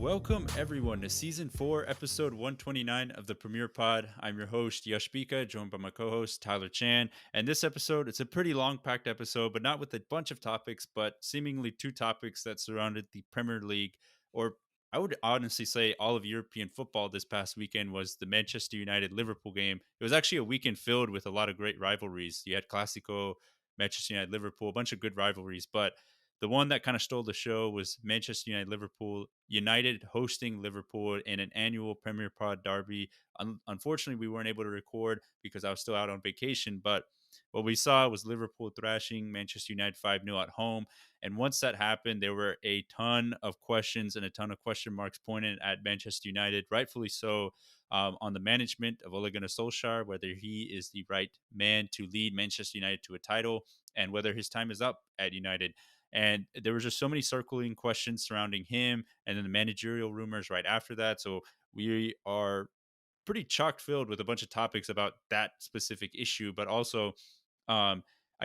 Welcome everyone to season 4, episode 129 of the Premier Pod. I'm your host Yash Bika, joined by my co-host Tyler Chan. And this episode, it's a pretty long packed episode, but not with a bunch of topics, but seemingly two topics that surrounded the Premier League, or I would honestly say all of European football this past weekend was the Manchester United Liverpool game. It was actually a weekend filled with a lot of great rivalries. You had Clasico, Manchester United Liverpool, a bunch of good rivalries, but the one that kind of stole the show was Manchester United Liverpool. United hosting Liverpool in an annual Premier Pod derby. Unfortunately, we weren't able to record because I was still out on vacation. But what we saw was Liverpool thrashing Manchester United 5-0 at home. And once that happened, there were a ton of questions and a ton of question marks pointed at Manchester United, rightfully so, on the management of Ole Gunnar Solskjaer, whether he is the right man to lead Manchester United to a title and whether his time is up at United. And there were just so many circling questions surrounding him and then the managerial rumors right after that. So we are pretty chock filled with a bunch of topics about that specific issue, but also, I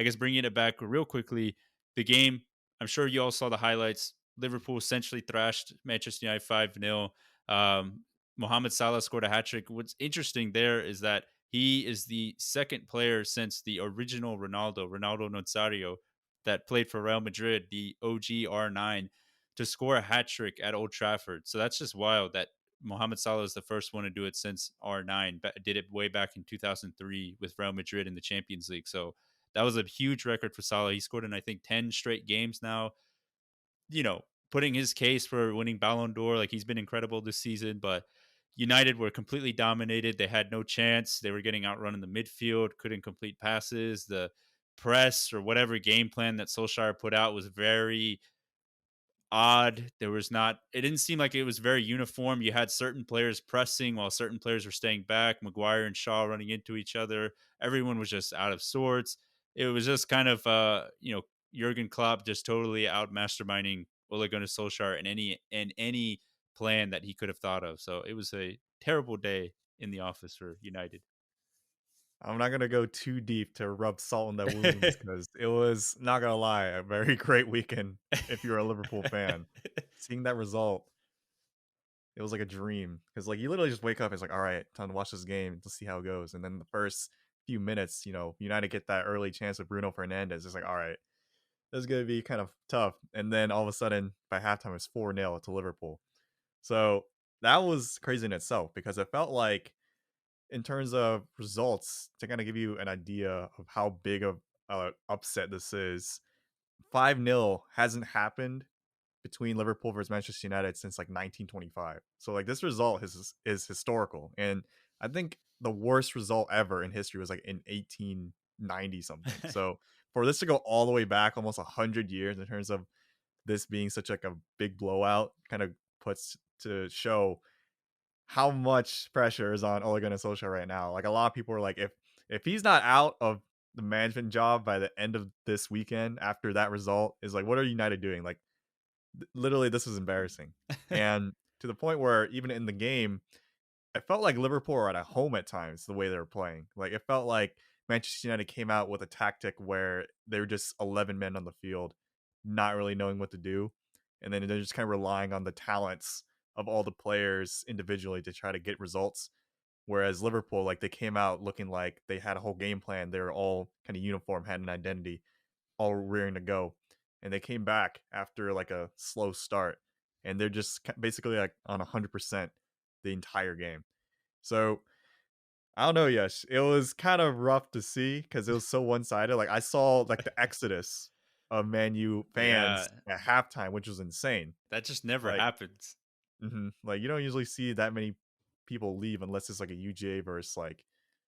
guess bringing it back real quickly, the game, I'm sure you all saw the highlights. Liverpool essentially thrashed Manchester United 5-0. Mohamed Salah scored a hat trick. What's interesting there is that he is the second player since the original Ronaldo Nazario, that played for Real Madrid, the OG R9, to score a hat trick at Old Trafford. So that's just wild that Mohamed Salah is the first one to do it since R9, but did it way back in 2003 with Real Madrid in the Champions League. So that was a huge record for Salah. He scored in, I think, 10 straight games now, putting his case for winning Ballon d'Or. Like, he's been incredible this season, but United were completely dominated. They had no chance. They were getting outrun in the midfield, couldn't complete passes. The press or whatever game plan that Solskjaer put out was very odd. It didn't seem like it was very uniform. You had certain players pressing while certain players were staying back. Maguire and Shaw running into each other. Everyone was just out of sorts. It was just kind of, Jurgen Klopp just totally out masterminding Ole Gunnar Solskjaer in any plan that he could have thought of. So it was a terrible day in the office for United. I'm not gonna go too deep to rub salt in the wounds because it was, not gonna lie, a very great weekend if you're a Liverpool fan. Seeing that result, it was like a dream because like you literally just wake up, it's like, all right, time to watch this game to see how it goes. And then the first few minutes, United get that early chance with Bruno Fernandes. It's like, all right, this is gonna be kind of tough. And then all of a sudden, by halftime, it's 4-0 to Liverpool. So that was crazy in itself because it felt like, in terms of results, to kind of give you an idea of how big of a upset this is, 5-0 hasn't happened between Liverpool versus Manchester United since like 1925. So like this result is historical, and I think the worst result ever in history was like in 1890 something. So for this to go all the way back almost 100 years in terms of this being such like a big blowout, kind of puts to show how much pressure is on Ole Gunnar Solskjaer right now. Like a lot of people are like, if he's not out of the management job by the end of this weekend after that result, is like, what are United doing? Like, literally, this is embarrassing. And to the point where even in the game, it felt like Liverpool were at home at times the way they were playing. Like it felt like Manchester United came out with a tactic where they were just 11 men on the field, not really knowing what to do, and then they're just kind of relying on the talents of all the players individually to try to get results. Whereas Liverpool, like they came out looking like they had a whole game plan. They were all kind of uniform, had an identity, all rearing to go. And they came back after like a slow start, and they're just basically like on 100% the entire game. So I don't know. Yes, it was kind of rough to see because it was so one sided. Like I saw like the exodus of Man U Yeah, fans at halftime, which was insane. that just never Like, happens. like you don't usually see that many people leave unless it's like a UGA versus like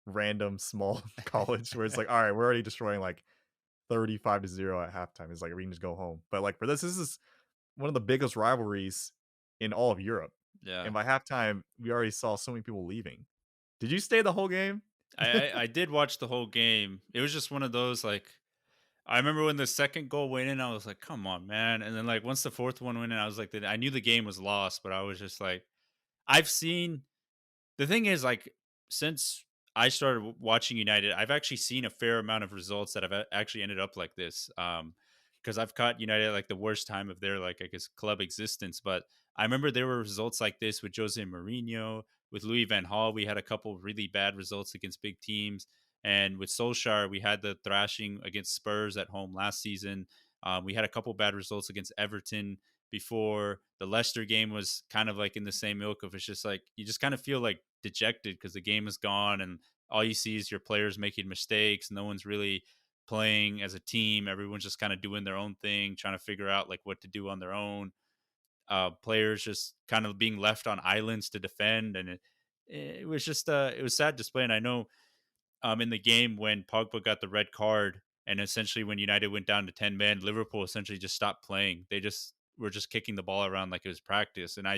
random small college where it's like, all right, we're already destroying like 35-0 at halftime. It's like we can just go home. But like for this is one of the biggest rivalries in all of Europe. Yeah. And by halftime, we already saw so many people leaving. Did you stay the whole game? I did watch the whole game. It was just one of those, like, I remember when the second goal went in, I was like, "Come on, man!" And then like once the fourth one went in, I was like, I knew the game was lost, but I was just like, I've seen. The thing is, like, since I started watching United, I've actually seen a fair amount of results that have actually ended up like this. Because I've caught United at, like, the worst time of their, like, I guess, club existence. But I remember there were results like this with Jose Mourinho, with Louis Van Gaal. We had a couple really bad results against big teams. And with Solskjaer, we had the thrashing against Spurs at home last season. We had a couple bad results against Everton before. The Leicester game was kind of like in the same ilk of it's just like you just kind of feel like dejected because the game is gone and all you see is your players making mistakes. No one's really playing as a team. Everyone's just kind of doing their own thing, trying to figure out like what to do on their own. Players just kind of being left on islands to defend, and it was just it was sad display. And I know in the game when Pogba got the red card, and essentially when United went down to 10 men, Liverpool essentially just stopped playing. They just were just kicking the ball around like it was practice, and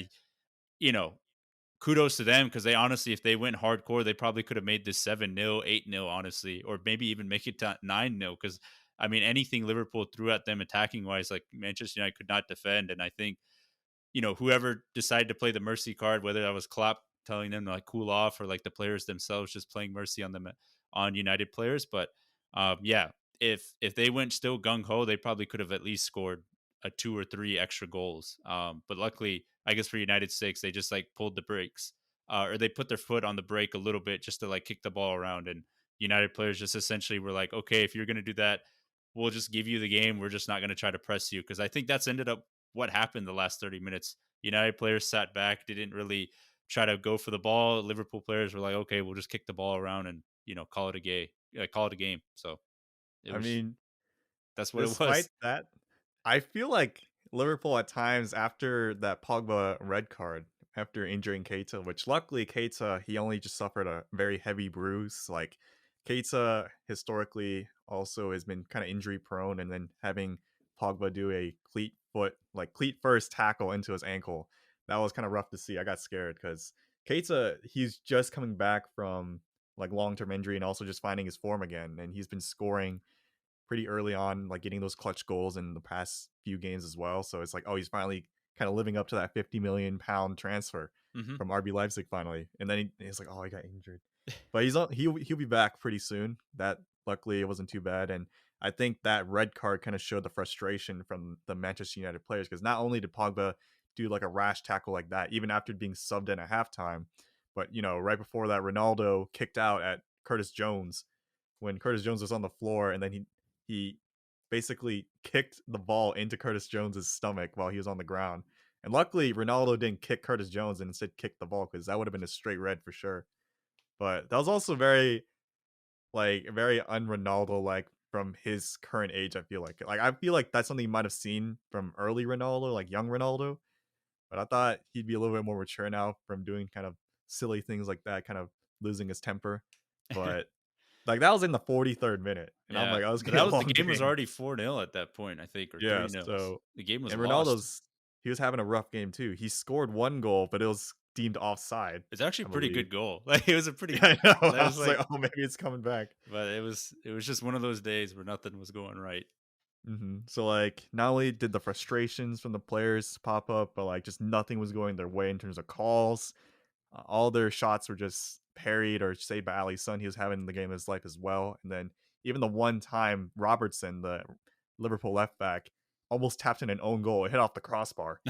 you know, kudos to them because they honestly, if they went hardcore, they probably could have made this 7-0, 8-0, honestly, or maybe even make it to 9-0. Because I mean, anything Liverpool threw at them attacking wise, like Manchester United could not defend, and I think whoever decided to play the mercy card, whether that was Klopp telling them to like cool off or like the players themselves just playing mercy on them on United players. But yeah, if they went still gung ho, they probably could have at least scored a 2 or 3 extra goals. But luckily, I guess for United's sakes, they just like pulled the brakes or they put their foot on the brake a little bit just to like kick the ball around. And United players just essentially were like, okay, if you're going to do that, we'll just give you the game. We're just not going to try to press you because I think that's ended up what happened the last 30 minutes. United players sat back, didn't really try to go for the ball. Liverpool players were like, okay, we'll just kick the ball around and call it a call it a game. So it I was mean, that's what it despite was. that, I feel like Liverpool at times after that Pogba red card, after injuring Keita, which luckily Keita, he only just suffered a very heavy bruise. Like Keita historically also has been kind of injury prone, and then having Pogba do a cleat first tackle into his ankle, that was kind of rough to see. I got scared because Keita, he's just coming back from like long term injury and also just finding his form again, and he's been scoring pretty early on, like getting those clutch goals in the past few games as well. So it's like, oh, he's finally kind of living up to that 50 million pound transfer Hmm. from RB Leipzig finally. And then he's like, oh, he got injured, but he's on. He'll be back pretty soon. That luckily it wasn't too bad, and I think that red card kind of showed the frustration from the Manchester United players because not only did Pogba do like a rash tackle like that, even after being subbed in at halftime, but right before that, Ronaldo kicked out at Curtis Jones when Curtis Jones was on the floor, and then he basically kicked the ball into Curtis Jones's stomach while he was on the ground. And luckily, Ronaldo didn't kick Curtis Jones and instead kicked the ball because that would have been a straight red for sure. But that was also very un-Ronaldo like from his current age. I feel like that's something you might have seen from early Ronaldo, like young Ronaldo. But I thought he'd be a little bit more mature now from doing kind of silly things like that, kind of losing his temper. But like that was in the 43rd minute, and I'm Yeah, like, "Oh, it's but gonna be that a was the long game was game." already 4-0 at that point, I think, or Yeah, 3-0. so The game was and lost. he was having a rough game too. He scored 1 goal, but it was deemed offside, It's actually I a pretty believe. good goal. Like it was a pretty. Yeah, I know. That I was was like, like, "Oh, maybe it's coming back." but it was just one of those days where nothing was going right. So, like, not only did the frustrations from the players pop up, but, like, just nothing was going their way in terms of calls. All their shots were just parried or saved by Ali Son. He was having the game of his life as well. And then even the one time Robertson, the Liverpool left back, almost tapped in an own goal. It hit off the crossbar.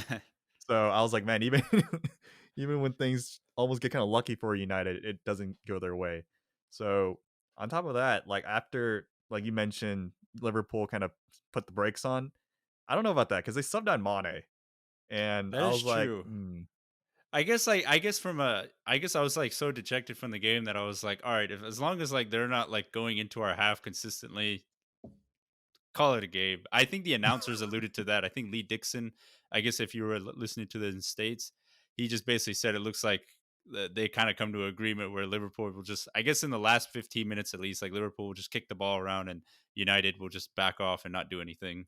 So I was like, man, even even when things almost get kind of lucky for United, it doesn't go their way. So on top of that, like after like you mentioned, Liverpool kind of put the brakes on. I don't know about that because they subbed on Mane, and That I is was like, true. I guess I was like so dejected from the game that I was like, all right, if as long as like they're not like going into our half consistently, call it a game. I think the announcers alluded to that. I think Lee Dixon, I guess if you were listening to the in States, he just basically said it looks like they kind of come to an agreement where Liverpool will just, I guess in the last 15 minutes at least, like Liverpool will just kick the ball around and United will just back off and not do anything.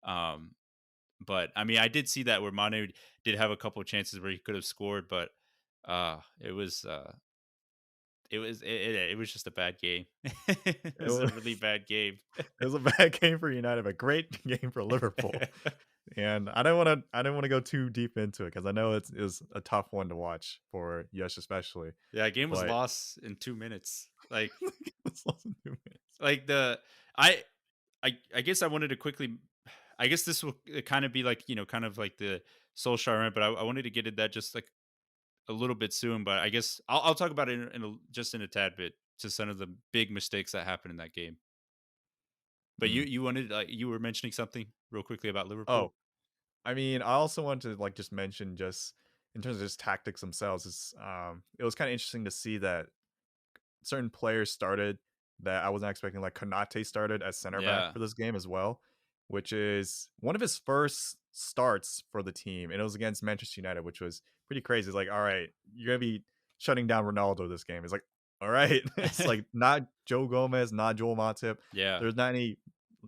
Um, but I mean, I did see that where Mane did have a couple of chances where he could have scored, but it was just a bad game. It it was a was really bad game. it was a bad game for United, but great game for Liverpool. And I don't want to go too deep into it because I know it was a tough one to watch for Yesh especially. Yeah, game was But lost in 2 minutes. it's lost in 2 minutes. Like the I I guess I wanted to quickly. I guess this will kind of be like, kind of like the Solskjaer rant, but I wanted to get at that just like a little bit soon. But I guess I'll talk about it just in a tad bit to some of the big mistakes that happened in that game. But Mm. you wanted you were mentioning something real quickly about Oh, Liverpool. I mean, I also want to like just mention just in terms of just tactics themselves, it was kind of interesting to see that certain players started that I wasn't expecting. Like Konate started as center back Yeah. for this game as well, which is one of his first starts for the team, and it was against Manchester United, which was pretty crazy. It's like, all right, you're gonna be shutting down Ronaldo this game. It's like, all right, it's like not Joe Gomez, not Joel Matip. Yeah. There's not any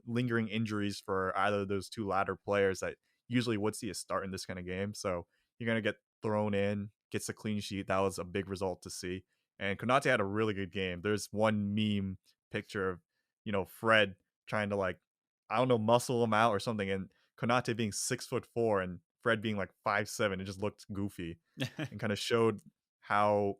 lingering injuries for either of those two latter players that usually would see a start in this kind of game. So you're gonna get thrown in, gets a clean sheet. That was a big result to see. And Konate had a really good game. There's one meme picture of, Fred trying to like, I don't know, muscle him out or something, and Konate being 6'4" and Fred being like 5'7". It just looked goofy and kind of showed how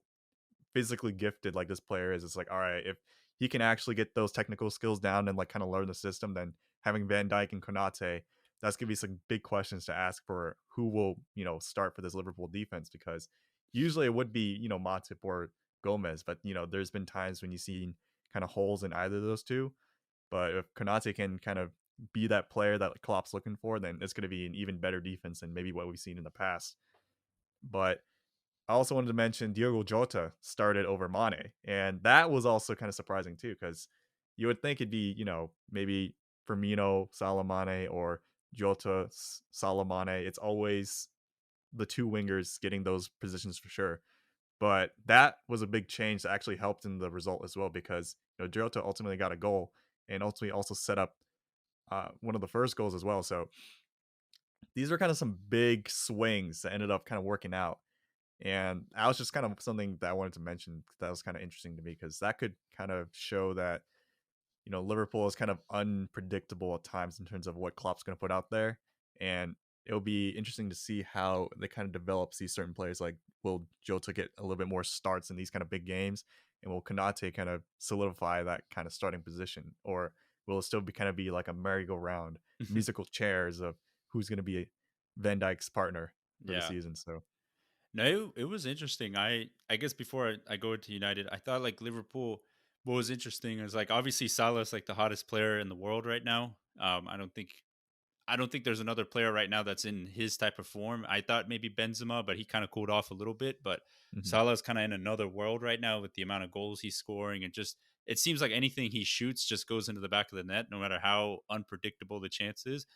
physically gifted like this player is. It's like, all right, if he can actually get those technical skills down and like kind of learn the system, then having Van Dyke and Konate, that's gonna be some big questions to ask for who will, start for this Liverpool defense, because usually it would be, Matip or Gomez, but there's been times when you've seen kind of holes in either of those two. But if Konate can kind of be that player that Klopp's looking for, then it's going to be an even better defense than maybe what we've seen in the past. But I also wanted to mention Diogo Jota started over Mane, and that was also kind of surprising too, because you would think it'd be, maybe Firmino, Salah Mane, or Jota, Salah Mane. It's always the two wingers getting those positions for sure. But that was a big change that actually helped in the result as well, because Jota ultimately got a goal and ultimately also set up one of the first goals as well. So these are kind of some big swings that ended up kind of working out. And that was just kind of something that I wanted to mention. That was kind of interesting to me, because that could kind of show that, Liverpool is kind of unpredictable at times in terms of what Klopp's going to put out there. And it'll be interesting to see how they kind of develops these certain players. Like, will Jota get a little bit more starts in these kind of big games? And will Konate kind of solidify that kind of starting position? Or will it still be kind of be like a merry-go-round, musical chairs of who's going to be Van Dyke's partner for the Yeah. season? So, No, it was interesting. I guess before I go into United, I thought like Liverpool. What was interesting is like obviously Salah's like the hottest player in the world right now. I don't think there's another player right now that's in his type of form. I thought maybe Benzema, but he kind of cooled off a little bit. But mhm. Salah's kind of in another world right now with the amount of goals he's scoring, and just it seems like anything he shoots just goes into the back of the net, no matter how unpredictable the chance is.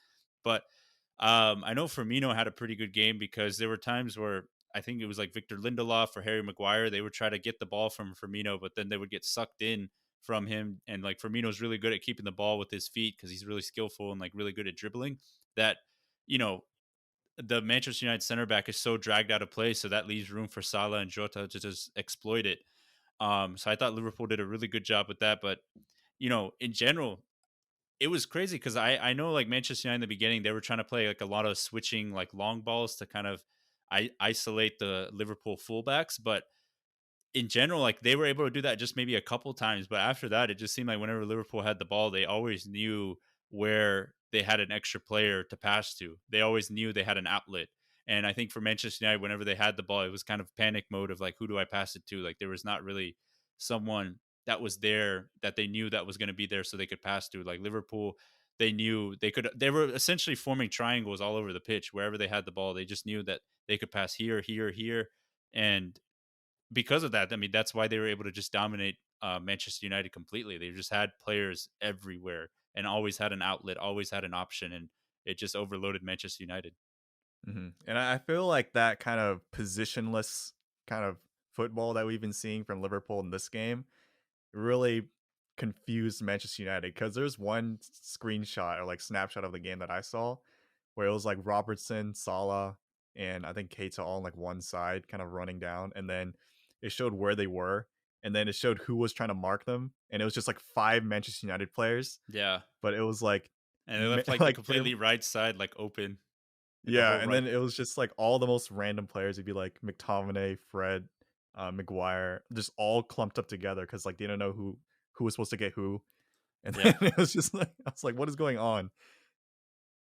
But I know Firmino had a pretty good game because there were times where I think it was like Victor Lindelof or Harry Maguire. They would try to get the ball from Firmino, but then they would get sucked in from him. And like Firmino's really good at keeping the ball with his feet because he's really skillful and like really good at dribbling. That you know the Manchester United center back is so dragged out of play, so that leaves room for Salah and Jota to just exploit it. So I thought Liverpool did a really good job with that, but in general, it was crazy because I know like Manchester United in the beginning they were trying to play like a lot of switching like long balls to kind of isolate the Liverpool fullbacks, but in general like they were able to do that just maybe a couple times. But after that, it just seemed like whenever Liverpool had the ball, they always knew where they had an extra player to pass to. They always knew they had an outlet. And I think for Manchester United, whenever they had the ball, it was kind of panic mode of like, who do I pass it to? Like there was not really someone that was there that they knew that was going to be there so they could pass to. Like Liverpool, they knew they were essentially forming triangles all over the pitch. Wherever they had the ball, they just knew that they could pass here, here, here. And because of that, I mean, that's why they were able to just dominate Manchester United completely. They just had players everywhere and always had an outlet, always had an option, and it just overloaded Manchester United. And I feel like that kind of positionless kind of football that we've been seeing from Liverpool in this game really confused Manchester United, because there's one screenshot or like snapshot of the game that I saw where it was like Robertson, Salah, and I think Keita all on like one side kind of running down, and then it showed where they were, and then it showed who was trying to mark them, and it was just like five Manchester United players, Yeah, but it was like and they left like the like completely right side like open, like the yeah, whole and right. then it was just like all the most random players. It'd be like McTominay, Fred, Maguire, just all clumped up together because like they don't know who was supposed to get who, and Yeah, then it was just like I was like, what is going on?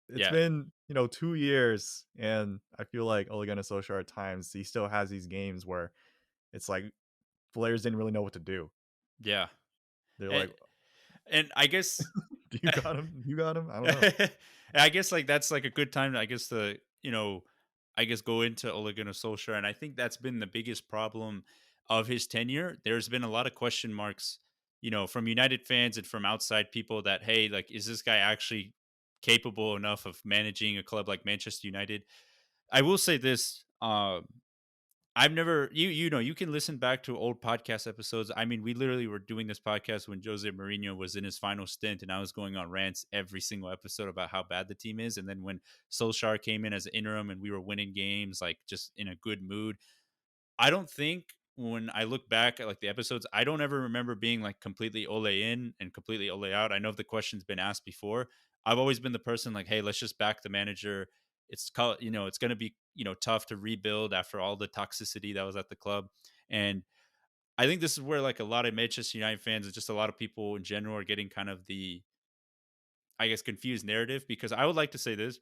it's Yeah. been, 2 years, and I feel like Ole Gunnar Solskjaer at times, he still has these games where it's like players didn't really know what to do. Yeah. They're And like, and I guess "Do you got him? You got him?" I don't know. and I guess like that's like a good time I guess to, I guess go into Ole Gunnar Solskjaer. And I think that's been the biggest problem of his tenure. There's been a lot of question marks, from United fans and from outside people that, hey, like, is this guy actually capable enough of managing a club like Manchester United? I will say this. I've never you can listen back to old podcast episodes. I mean, we literally were doing this podcast when Jose Mourinho was in his final stint, and I was going on rants every single episode about how bad the team is. And then when Solskjaer came in as an interim and we were winning games, like just in a good mood, I don't think when I look back at like the episodes, I don't ever remember being like completely Ole in and completely Ole out. I know the question's been asked before. I've always been the person like, hey, let's just back the manager. It's going to be, tough to rebuild after all the toxicity that was at the club. And I think this is where like a lot of Manchester United fans and just a lot of people in general are getting kind of the, I guess, confused narrative, because I would like to say this.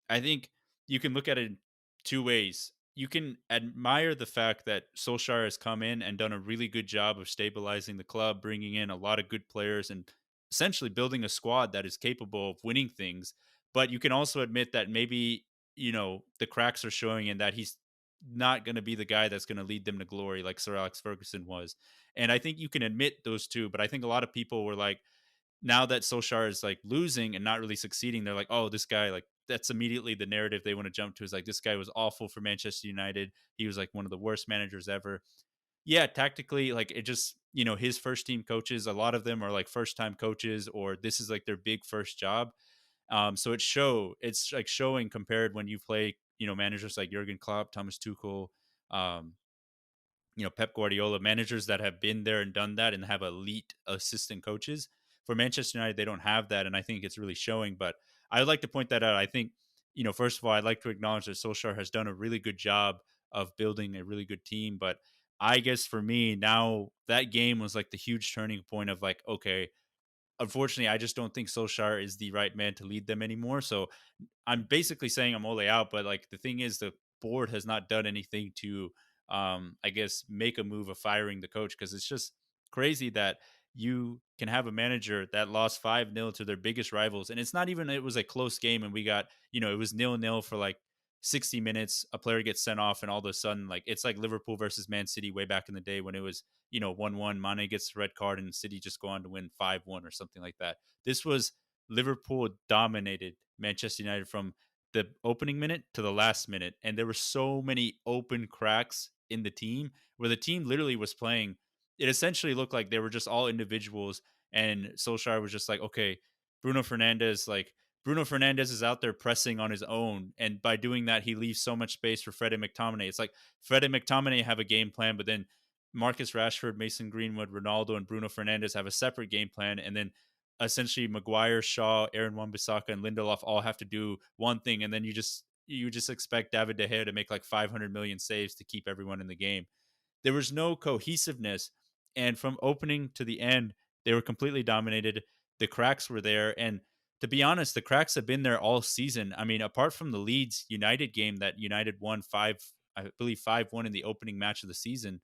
I think you can look at it in two ways. You can admire the fact that Solskjaer has come in and done a really good job of stabilizing the club, bringing in a lot of good players, and essentially building a squad that is capable of winning things. But you can also admit that maybe, the cracks are showing and that he's not going to be the guy that's going to lead them to glory like Sir Alex Ferguson was. And I think you can admit those two. But I think a lot of people were like, now that Solskjaer is like losing and not really succeeding, they're like, oh, this guy, like, that's immediately the narrative they want to jump to, is like, this guy was awful for Manchester United. He was like one of the worst managers ever. Yeah, tactically, like it just, his first team coaches, a lot of them are like first time coaches, or this is like their big first job. So it's like showing compared when you play, managers like Jurgen Klopp, Thomas Tuchel, um, Pep Guardiola, managers that have been there and done that and have elite assistant coaches. For Manchester United, they don't have that, and I think it's really showing. But I would like to point that out. I think, first of all, I'd like to acknowledge that Solskjaer has done a really good job of building a really good team. But I guess for me now, that game was like the huge turning point of like, okay, unfortunately, I just don't think Solskjaer is the right man to lead them anymore. So I'm basically saying I'm Ole out, but like the thing is, the board has not done anything to, I guess, make a move of firing the coach, because it's just crazy that you can have a manager that lost 5-0 to their biggest rivals. And it's not even, it was a close game and we got, it was 0-0 for like 60 minutes. A player gets sent off, and all of a sudden, like, it's like Liverpool versus Man City way back in the day when it was, 1-1. Mane gets the red card and City just go on to win 5-1 or something like that. This was Liverpool dominated Manchester United from the opening minute to the last minute. And there were so many open cracks in the team where the team literally was playing. It essentially looked like they were just all individuals. And Solskjaer was just like, okay, Bruno Fernandez, like, Bruno Fernandez is out there pressing on his own. And by doing that, he leaves so much space for Fred and McTominay. It's like Fred and McTominay have a game plan, but then Marcus Rashford, Mason Greenwood, Ronaldo, and Bruno Fernandez have a separate game plan. And then essentially Maguire, Shaw, Aaron Wan-Bissaka, and Lindelof all have to do one thing, and then you just expect David De Gea to make like 500 million saves to keep everyone in the game. There was no cohesiveness, and from opening to the end, they were completely dominated. The cracks were there, and to be honest, the cracks have been there all season. I mean, apart from the Leeds United game that United won I believe 5-1 in the opening match of the season,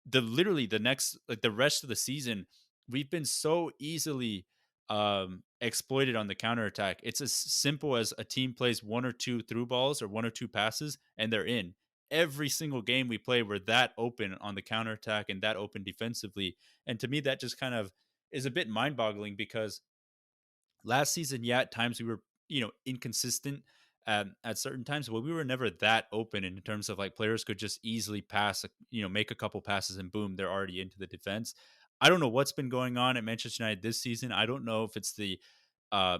the next, like, the rest of the season, we've been so easily exploited on the counterattack. It's as simple as a team plays one or two through balls or one or two passes and they're in. Every single game we play, we're that open on the counterattack and that open defensively. And to me, that just kind of is a bit mind-boggling, because last season, yeah, at times we were, inconsistent at certain times, but we were never that open in terms of like players could just easily pass, make a couple passes and boom, they're already into the defense. I don't know what's been going on at Manchester United this season. I don't know if it's the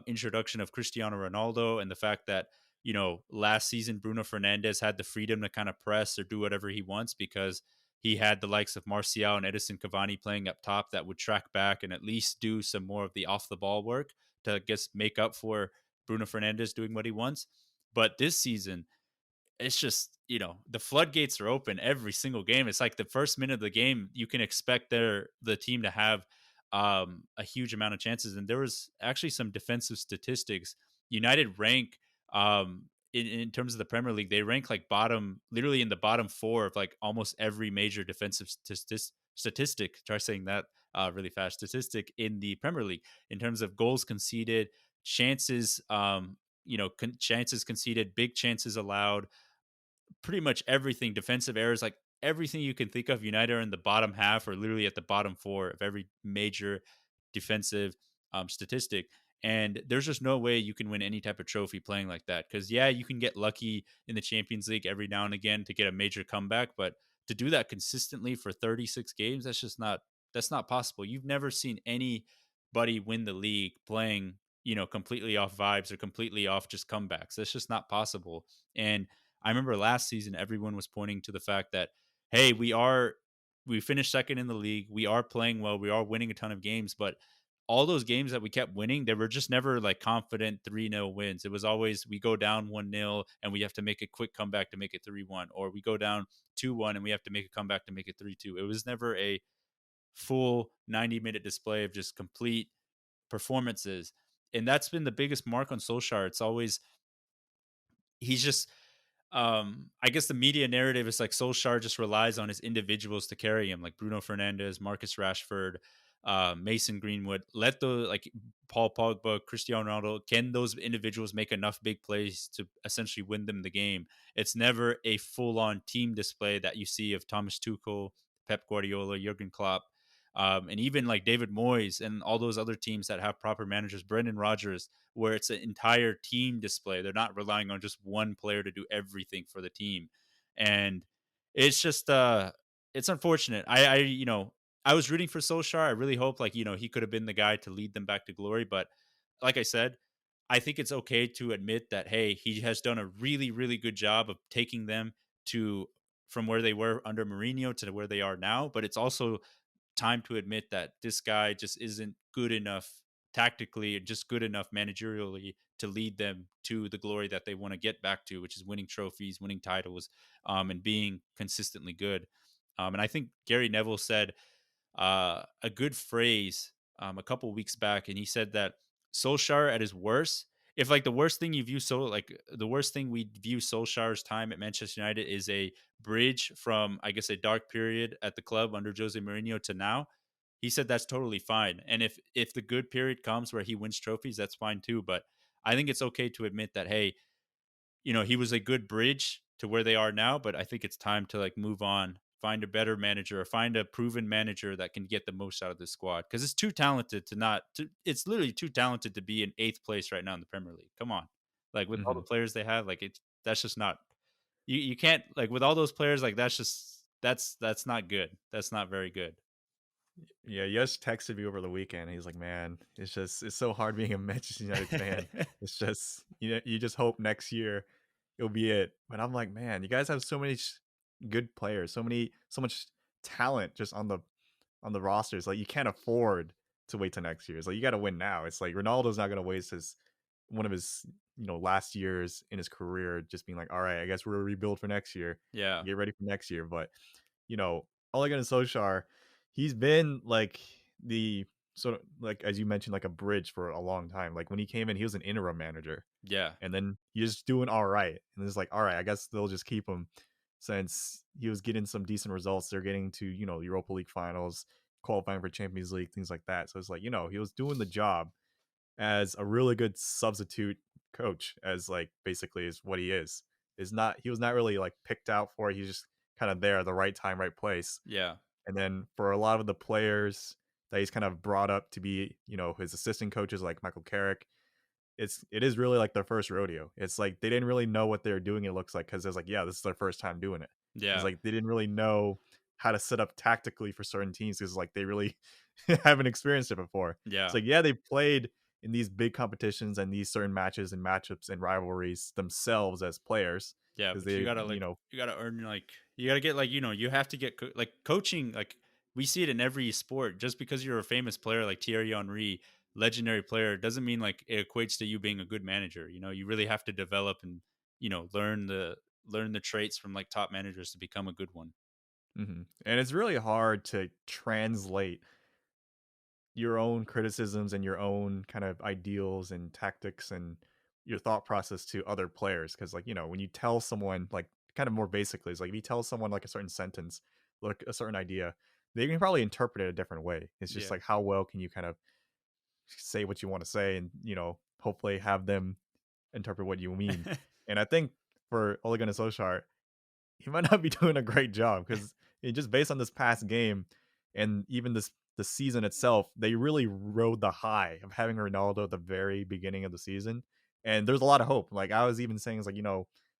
introduction of Cristiano Ronaldo and the fact that, last season Bruno Fernandez had the freedom to kind of press or do whatever he wants, because he had the likes of Martial and Edison Cavani playing up top that would track back and at least do some more of the off the ball work to, I guess, make up for Bruno Fernandez doing what he wants. But this season, it's just, the floodgates are open every single game. It's like the first minute of the game, you can expect the team to have a huge amount of chances. And there was actually some defensive statistics United rank in terms of the Premier League, they rank like bottom, literally in the bottom four of like almost every major defensive statistic. Try saying that really fast. Statistic in the Premier League in terms of goals conceded, chances, chances conceded, big chances allowed, pretty much everything, defensive errors, like everything you can think of. United are in the bottom half or literally at the bottom four of every major defensive statistic. And there's just no way you can win any type of trophy playing like that. Because, yeah, you can get lucky in the Champions League every now and again to get a major comeback. But to do that consistently for 36 games, that's not possible. You've never seen anybody win the league playing, completely off vibes or completely off just comebacks. That's just not possible. And I remember last season, everyone was pointing to the fact that, hey, we finished second in the league. We are playing well. We are winning a ton of games, but all those games that we kept winning, they were just never like confident 3-0 wins. It was always we go down 1-0 and we have to make a quick comeback to make it 3-1, or we go down 2-1 and we have to make a comeback to make it 3-2. It was never a full 90-minute display of just complete performances. And that's been the biggest mark on Solskjaer. It's always he's just I guess the media narrative is like Solskjaer just relies on his individuals to carry him, like Bruno Fernandes, Marcus Rashford, Mason Greenwood. Let the like Paul Pogba, Cristiano Ronaldo, can those individuals make enough big plays to essentially win them the game? It's never a full-on team display that you see of Thomas Tuchel, Pep Guardiola, Jurgen Klopp, and even like David Moyes and all those other teams that have proper managers, Brendan Rodgers, where it's an entire team display. They're not relying on just one player to do everything for the team. And it's just it's unfortunate. I was rooting for Solskjaer. I really hope like, he could have been the guy to lead them back to glory. But like I said, I think it's okay to admit that, hey, he has done a really, really good job of taking them to from where they were under Mourinho to where they are now. But it's also time to admit that this guy just isn't good enough tactically and just good enough managerially to lead them to the glory that they want to get back to, which is winning trophies, winning titles, and being consistently good. And I think Gary Neville said a good phrase a couple weeks back, and he said that Solskjaer at his worst, if like the worst thing you view like the worst thing we view Solskjaer's time at Manchester United is a bridge from I guess a dark period at the club under Jose Mourinho to now. He said that's totally fine, and if the good period comes where he wins trophies, that's fine too. But I think it's okay to admit that, hey, he was a good bridge to where they are now, but I think it's time to like move on, find a better manager or find a proven manager that can get the most out of this squad because it's too talented to not to it's literally too talented to be in 8th place right now in the Premier League. Come on. Like with all the Hmm. players they have, like that's just not you can't like with all those players like that's not good. That's not very good. Yeah, Yes texted me over the weekend. He's like, "Man, it's so hard being a Manchester United fan. It's just you just hope next year it'll be it." But I'm like, "Man, you guys have so many good players, so much talent just on the rosters. Like you can't afford to wait till next year. It's like you got to win now. It's like Ronaldo's not going to waste his one of his last years in his career just being like, all right, I guess we're a rebuild for next year. Yeah. Get ready for next year. But Ole Gunnar Solskjaer, he's been like the sort of like as you mentioned, like a bridge for a long time. Like when he came in, he was an interim manager, Yeah. and then he's just doing all right. And it's like, all right, I guess they'll just keep him since he was getting some decent results. They're getting to Europa League finals, qualifying for Champions League, things like that. So it's like he was doing the job as a really good substitute coach, as like basically is what he is. Is not he was not really like picked out for it. He's just kind of there at the right time, right place. Yeah. And then for a lot of the players that he's kind of brought up to be, his assistant coaches like Michael Carrick, it is really like their first rodeo. It's like they didn't really know what they were doing. It looks like because it's like this is their first time doing it. It's Yeah. like they didn't really know how to set up tactically for certain teams because like they really haven't experienced it before. It's Yeah. like they played in these big competitions and these certain matches and matchups and rivalries themselves as players Yeah, because but you they gotta like you gotta earn like you gotta get like you have to get like coaching like we see it in every sport. Just because you're a famous player like Thierry Henry, legendary player, doesn't mean like it equates to you being a good manager. You really have to develop and learn the traits from like top managers to become a good one. and it's really hard to translate your own criticisms and your own kind of ideals and tactics and your thought process to other players because like when you tell someone like kind of more basically it's like if you tell someone like a certain sentence like a certain idea they can probably interpret it a different way. It's just Yeah. like how well can you kind of say what you want to say and hopefully have them interpret what you mean. And I think for Ole Gunnar Solskjaer, he might not be doing a great job because just based on this past game and even the season itself, they really rode the high of having Ronaldo at the very beginning of the season. And there's a lot of hope. Like I was even saying, it's like,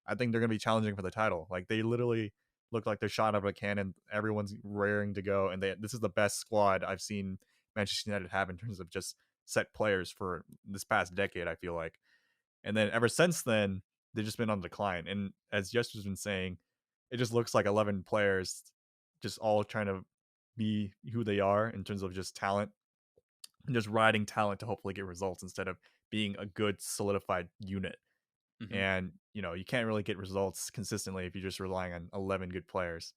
I think they're gonna be challenging for the title. Like they literally look like they're shot out of a cannon. Everyone's raring to go. And this is the best squad I've seen Manchester United have in terms of just set players for this past decade, I feel like. And then ever since then, they've just been on decline. And as Jester's been saying, it just looks like 11 players just all trying to be who they are in terms of just talent and just riding talent to hopefully get results instead of being a good solidified unit. Hmm. And, you can't really get results consistently if you're just relying on 11 good players.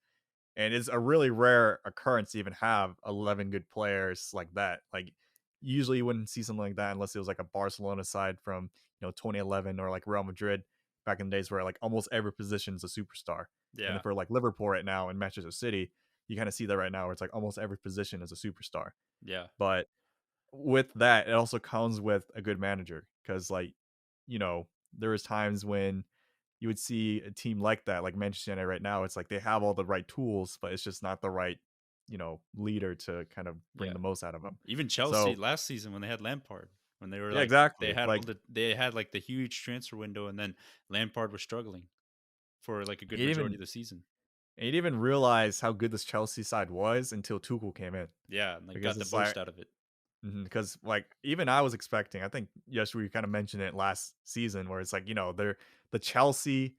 And it's a really rare occurrence to even have 11 good players like that. Like usually you wouldn't see something like that unless it was like a Barcelona side from 2011 or like Real Madrid back in the days where like almost every position is a superstar. And then Yeah. for like Liverpool right now and Manchester City, you kind of see that right now where it's like almost every position is a superstar. Yeah. But with that, it also comes with a good manager because like you know there was times when you would see a team like that, like Manchester United right now. It's like they have all the right tools, but it's just not the right, leader to kind of bring Yeah. the most out of them. Even Chelsea So last season when they had Lampard, when they were yeah, like exactly. Like they had like the huge transfer window, and then Lampard was struggling for like a good you didn't majority even of the season. you didn't even realize how good this Chelsea side was until Tuchel came in Yeah, and like because got the it's most like out of it. because like even I was expecting. I think yes, we kind of mentioned it last season where it's like they're the Chelsea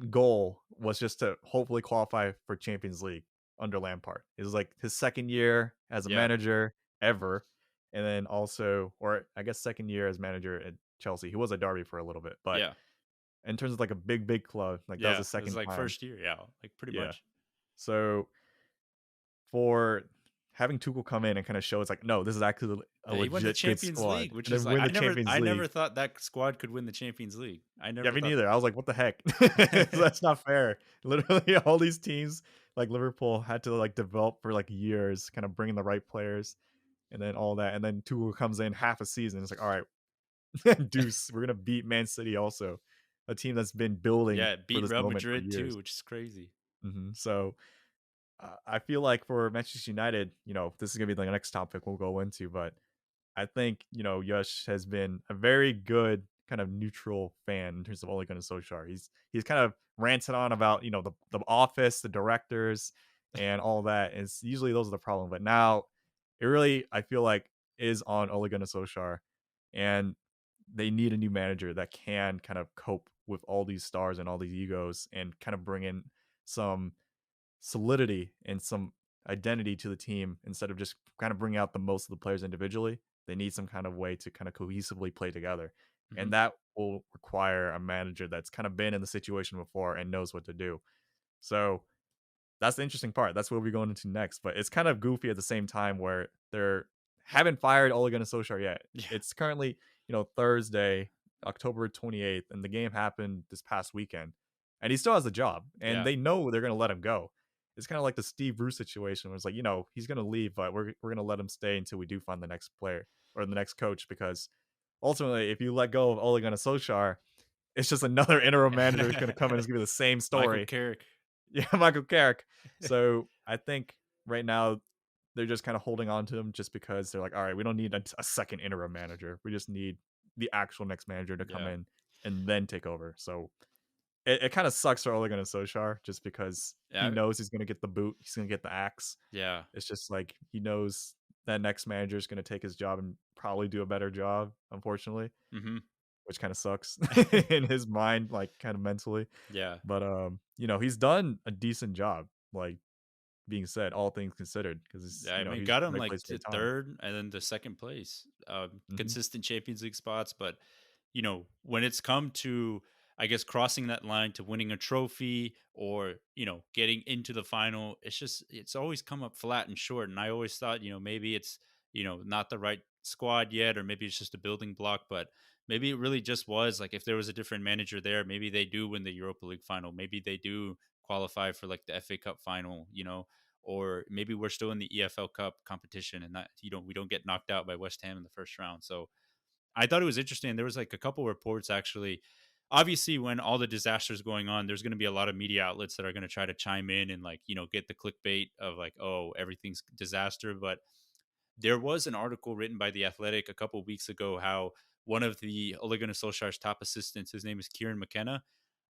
goal was just to hopefully qualify for Champions League under Lampard. It was like his second year as a Yeah. manager ever, and then also, or I guess second year as manager at Chelsea. He was at Derby for a little bit, but Yeah. in terms of like a big club, like that was Yeah. his It was second like time. first year. Yeah. Like pretty Yeah. much. So for having Tuchel come in and kind of show it's like, no, this is actually a Yeah, he won the legit good Champions squad, League, which and is then like win the Champions I never League. thought that squad could win the Champions League. I Yeah, never me thought neither. I was like, "What the heck?" That's not fair. Literally, all these teams like Liverpool had to like develop for like years, kind of bringing the right players, and then all that, and then Tuchel comes in half a season. It's like, all right, deuce, we're gonna beat Man City, also a team that's been building yeah, for beat this Real moment for Madrid too, years. which is crazy. So I feel like for Manchester United, this is gonna be the next topic we'll go into, but I think, Yush has been a very good kind of neutral fan in terms of Ole Gunnar Solskjaer. He's kind of ranted on about, the office, the directors, and all that. And it's usually those are the problem. But now it really, I feel like, is on Ole Gunnar Solskjaer. And they need a new manager that can kind of cope with all these stars and all these egos and kind of bring in some solidity and some identity to the team instead of just kind of bring out the most of the players individually. They need some kind of way to kind of cohesively play together. Hmm. And that will require a manager that's kind of been in the situation before and knows what to do. So that's the interesting part. That's what we're going into next. But it's kind of goofy at the same time where they're haven't fired Ole Gunnar Solskjaer yet. Yeah. It's currently, Thursday, October 28th, and the game happened this past weekend. And he still has a job. And Yeah. they know they're gonna let him go. It's kind of like the Steve Bruce situation where it's like, he's gonna leave, but we're gonna let him stay until we do find the next player or the next coach because ultimately if you let go of Ole Gunnar Solskjaer, it's just another interim manager who's gonna come in and give you the same Michael story. Carrick. Yeah, Michael Carrick. So I think right now they're just kind of holding on to him just because they're like, all right, we don't need a second interim manager. We just need the actual next manager to come Yeah. in and then take over. So it kind of sucks for Ole Gunnar Solskjaer just because he Yeah. knows he's going to get the boot. He's going to get the axe. Yeah. It's just like he knows that next manager is going to take his job and probably do a better job, unfortunately, Hmm. which kind of sucks in his mind, like kind of mentally. Yeah. But he's done a decent job, like being said, all things considered, because Yeah, I mean, he's got him right like place, to right time. third and then to second place. Hmm. Consistent Champions League spots, but when it's come to, I guess, crossing that line to winning a trophy or getting into the final, it's always come up flat and short. And I always thought, maybe it's not the right squad yet, or maybe it's just a building block. But maybe it really just was like if there was a different manager there, maybe they do win the Europa League final. Maybe they do qualify for like the FA Cup final, or maybe we're still in the EFL Cup competition and that we don't get knocked out by West Ham in the first round. So I thought it was interesting. There was like a couple reports actually. Obviously, when all the disasters going on, there's going to be a lot of media outlets that are going to try to chime in and like get the clickbait of like, oh, everything's disaster. But there was an article written by the Athletic a couple weeks ago how one of the Ole Gunnar Solskjaer's top assistants, his name is Kieran McKenna,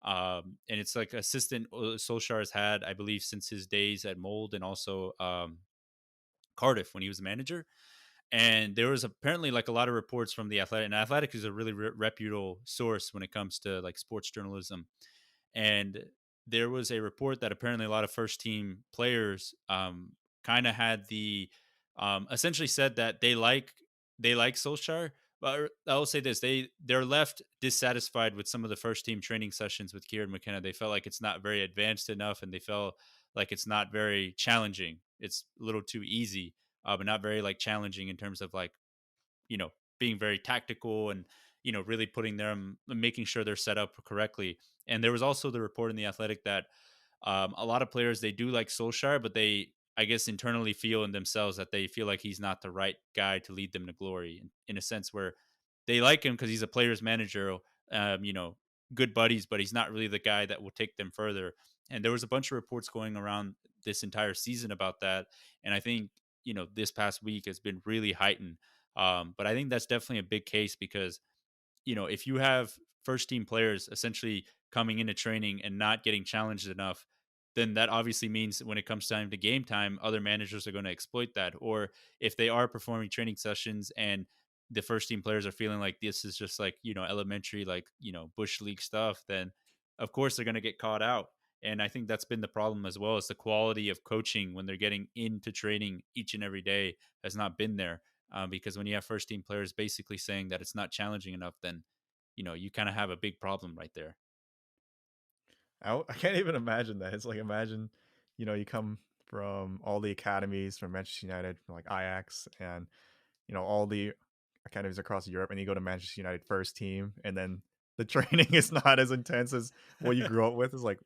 and it's like assistant Solskjaer has had, I believe, since his days at Mold and also Cardiff when he was a manager. And there was apparently like a lot of reports from the Athletic, and Athletic is a really reputable source when it comes to like sports journalism. And there was a report that apparently a lot of first team players kind of had the essentially said that they like Solskjaer. But I'll say this: they're left dissatisfied with some of the first team training sessions with Kieran McKenna. They felt like it's not very advanced enough, and they felt like it's not very challenging. It's a little too easy, but not very like challenging in terms of like being very tactical and really putting them making sure they're set up correctly. And there was also the report in the Athletic that a lot of players they do like Solskjaer, but they I guess internally feel in themselves that they feel like he's not the right guy to lead them to glory in a sense where they like him because he's a player's manager, um, you know, good buddies, but he's not really the guy that will take them further. And there was a bunch of reports going around this entire season about that. And I think, this past week has been really heightened. But I think that's definitely a big case because if you have first team players essentially coming into training and not getting challenged enough, then that obviously means when it comes time to game time, other managers are going to exploit that. Or if they are performing training sessions and the first team players are feeling like this is just like, elementary, like, bush league stuff, then of course they're going to get caught out. And I think that's been the problem as well as the quality of coaching when they're getting into training each and every day has not been there. Because when you have first team players basically saying that it's not challenging enough, then you kind of have a big problem right there. I can't even imagine that. It's like imagine, you come from all the academies from Manchester United, from like Ajax, and all the academies across Europe, and you go to Manchester United first team, and then the training is not as intense as what you grew up with. It's like,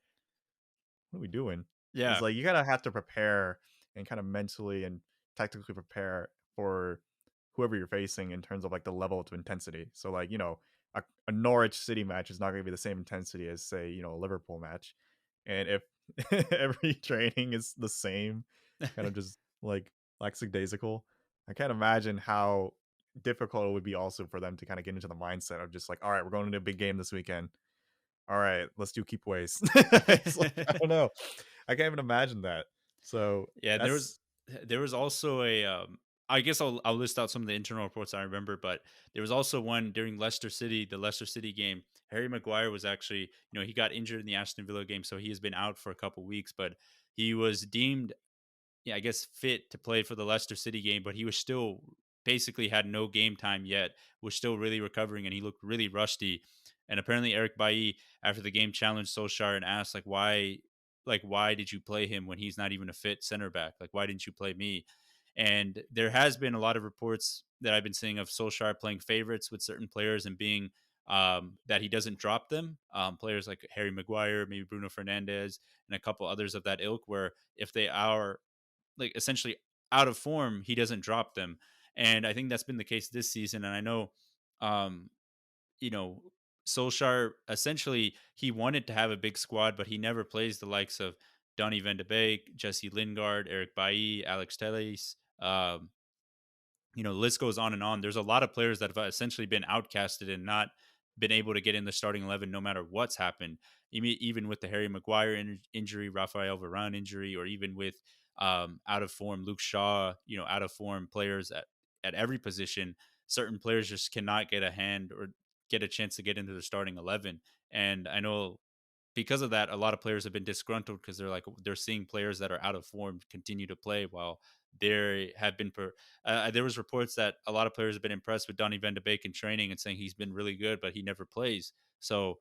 what are we doing? It's Yeah. like you gotta have to prepare and kind of mentally and tactically prepare for whoever you're facing in terms of like the level of intensity. So like, a Norwich City match is not gonna be the same intensity as say, a Liverpool match. And if every training is the same, kind of just like lackadaisical, I can't imagine how difficult it would be also for them to kind of get into the mindset of just like, all right, we're going into a big game this weekend. All right, let's do keep ways. It's like, I don't know. I can't even imagine that. So Yeah, and there was that's there was also a I guess I'll list out some of the internal reports I remember, but there was also one during the Leicester City game. Harry Maguire was actually, he got injured in the Aston Villa game, so he has been out for a couple weeks, but he was deemed, yeah, I guess fit to play for the Leicester City game, but he was still basically had no game time yet, was still really recovering, and he looked really rusty. And apparently, Eric Bailly after the game challenged Solskjaer and asked why did you play him when he's not even a fit center back? Like, why didn't you play me? And there has been a lot of reports that I've been seeing of Solskjaer playing favorites with certain players and being that he doesn't drop them. Players like Harry Maguire, maybe Bruno Fernandes, and a couple others of that ilk, where if they are like essentially out of form, he doesn't drop them. And I think that's been the case this season. And I know, um, you know, Solskjaer essentially he wanted to have a big squad, but he never plays the likes of Donny Van de Beek, Jesse Lingard, Eric Bailly, Alex Telles. The list goes on and on. There's a lot of players that have essentially been outcasted and not been able to get in the starting 11 no matter what's happened. Even with the Harry Maguire injury, Rafael Varane injury, or even with out of form Luke Shaw, out of form players at every position, certain players just cannot get a hand or get a chance to get into the starting 11. And I know because of that, a lot of players have been disgruntled because they're seeing players that are out of form continue to play while there have been there was reports that a lot of players have been impressed with Donny Van de Beek in training and saying he's been really good, but he never plays. So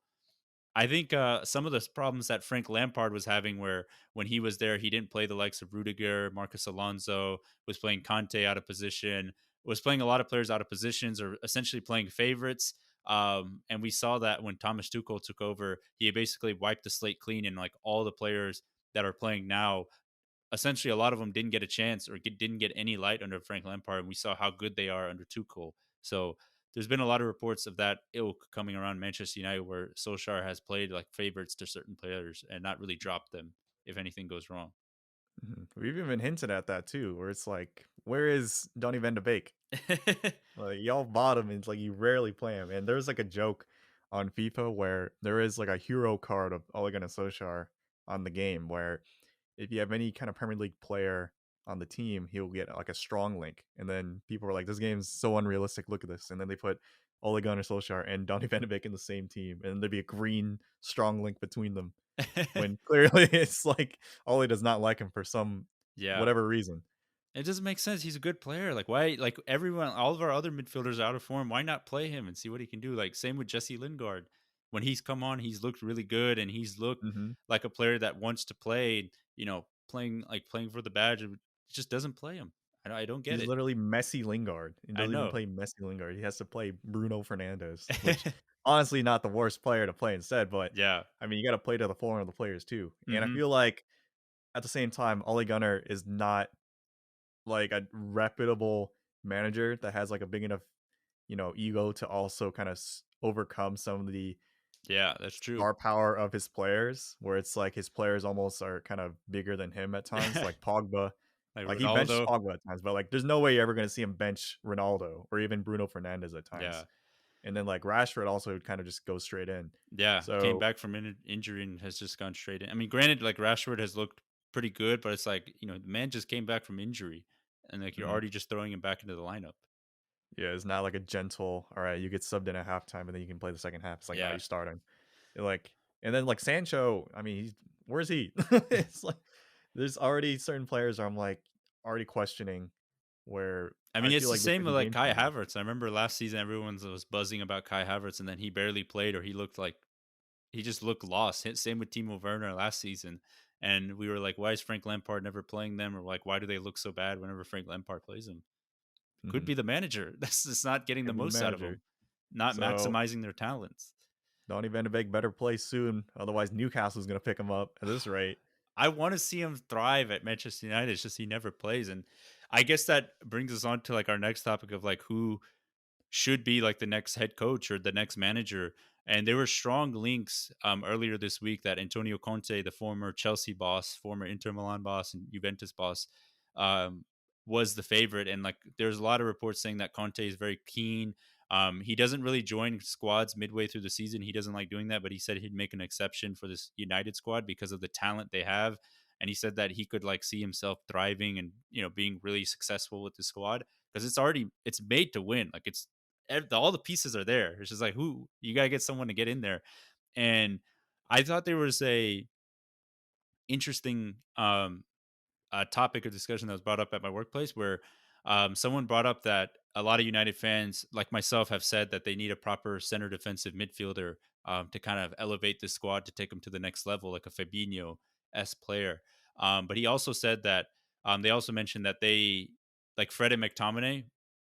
I think some of the problems that Frank Lampard was having, where when he was there, he didn't play the likes of Rudiger, Marcus Alonso, was playing Conte out of position, was playing a lot of players out of positions, or essentially playing favorites. And we saw that when Thomas Tuchel took over, he basically wiped the slate clean, and like all the players that are playing now, essentially a lot of them didn't get a chance or didn't get any light under Frank Lampard, and we saw how good they are under Tuchel. So there's been a lot of reports of that ilk coming around Manchester United, where Solskjaer has played like favorites to certain players and not really dropped them if anything goes wrong. Mhm. We've even hinted at that too, where it's like, where is Donny Van de Beek? Like y'all bought him, and it's like you rarely play him. And there's like a joke on FIFA where there is like a hero card of Ole Gunnar Solskjaer on the game, where if you have any kind of Premier League player on the team, he'll get like a strong link. And then people are like, "This game's so unrealistic. Look at this." And then they put Ole Gunnar Solskjaer and Donny Van de Beek in the same team, and there'd be a green strong link between them. When clearly it's like Ole does not like him for some Yeah. whatever reason. It doesn't make sense. He's a good player. Like why? Like everyone, all of our other midfielders are out of form. Why not play him and see what he can do? Like same with Jesse Lingard. When he's come on, he's looked really good, and he's looked Mhm. like a player that wants to play. Playing for the badge. It just doesn't play him. I don't get He's it. literally Messi Lingard. He I doesn't even know. play Messi Lingard. He has to play Bruno Fernandes, which honestly not the worst player to play instead, but Yeah. I mean, you gotta play to the form of the players too. And I Hmm. feel like at the same time, Ole Gunnar is not like a reputable manager that has like a big enough, ego to also kind of overcome some of the Yeah, that's true. star power of his players, where it's like his players almost are kind of bigger than him at times, like Pogba. Like Like he benches Ronaldo. Pogba at times, but like there's no way you're ever gonna see him bench Ronaldo or even Bruno Fernandes at Yeah. times. And then like Rashford also kind of just goes straight in. Yeah, came So back from injury and has just gone straight in. I mean, granted, like Rashford has looked pretty good, but it's like the man just came back from injury, and like you're mhm, already just throwing him back into the lineup. yeah, it's not like a gentle, all right, you get subbed in at halftime and then you can play the second half. It's like, no, Yeah, you start him. Like, and then like Sancho, I mean, where's he? It's like there's already certain players where I'm like already questioning where I I mean feel it's the like they same should with be like game Kai changers. Havertz. I remember last season everyone was buzzing about Kai Havertz, and then he barely played, or he looked like he just looked lost. Same with Timo Werner last season, and we were like, why is Frank Lampard never playing them, or like why do they look so bad whenever Frank Lampard plays them? Could Mhm. be the manager. That's just not getting the Could be the most out of manager. them, not So maximizing their talents. Donny Van de Beek better play soon, otherwise Newcastle's gonna pick him up at this rate. I want to see him thrive at Manchester United. It's just he never plays, and I guess that brings us on to like our next topic of like who should be like the next head coach or the next manager. And there were strong links earlier this week that Antonio Conte, the former Chelsea boss, former Inter Milan boss, and Juventus boss, um, was the favorite. And like, there's a lot of reports saying that Conte is very keen. He doesn't really join squads midway through the season. He doesn't like doing that, but he said he'd make an exception for this United squad because of the talent they have. And he said that he could like see himself thriving and being really successful with the squad because it's made to win. Like all the pieces are there. It's just like who you gotta get someone to get in there. And I thought there was a interesting topic of discussion that was brought up at my workplace where someone brought up that a lot of United fans, like myself, have said that they need a proper center defensive midfielder to kind of elevate the squad to take them to the next level, like a Fabinho s player. But he also said that they also mentioned that they like Fred and McTominay,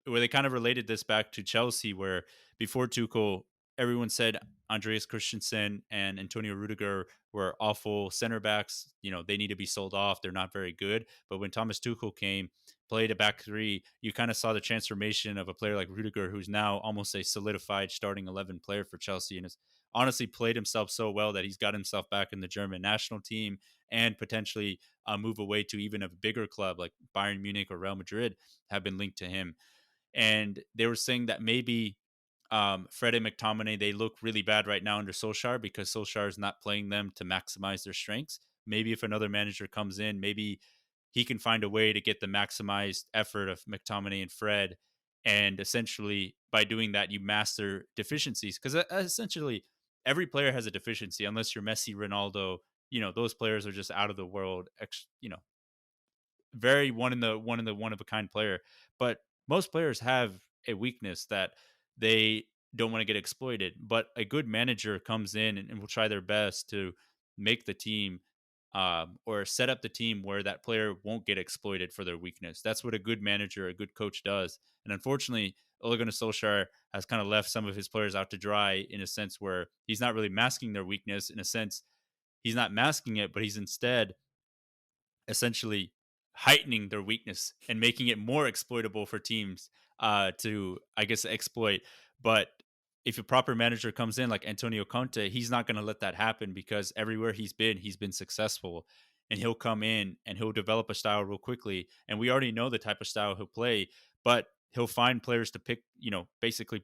where they kind of related this back to Chelsea, where before Tuchel, everyone said Andreas Christensen and Antonio Rudiger were awful center backs. They need to be sold off. They're not very good. But when Thomas Tuchel came, played a back three, you kind of saw the transformation of a player like Rudiger, who's now almost a solidified starting 11 player for Chelsea, and has honestly played himself so well that he's got himself back in the German national team and potentially move away to even a bigger club like Bayern Munich or Real Madrid have been linked to him. And they were saying that maybe Fred and McTominay, they look really bad right now under Solskjaer because Solskjaer is not playing them to maximize their strengths. Maybe if another manager comes in, maybe he can find a way to get the maximized effort of McTominay and Fred. And essentially, by doing that, you master deficiencies because essentially every player has a deficiency unless you're Messi, Ronaldo. Those players are just out of the world. Very one of a kind player. But most players have a weakness that they don't want to get exploited. But a good manager comes in and will try their best to make the team or set up the team where that player won't get exploited for their weakness. That's what a good manager, a good coach does. And unfortunately, Ole Gunnar Solskjaer has kind of left some of his players out to dry in a sense where he's not really masking their weakness. In a sense, he's not masking it, but he's instead essentially heightening their weakness and making it more exploitable for teams to, I guess, exploit. But if a proper manager comes in like Antonio Conte, he's not going to let that happen because everywhere he's been successful. And he'll come in and he'll develop a style real quickly. And we already know the type of style he'll play, but he'll find players to pick, basically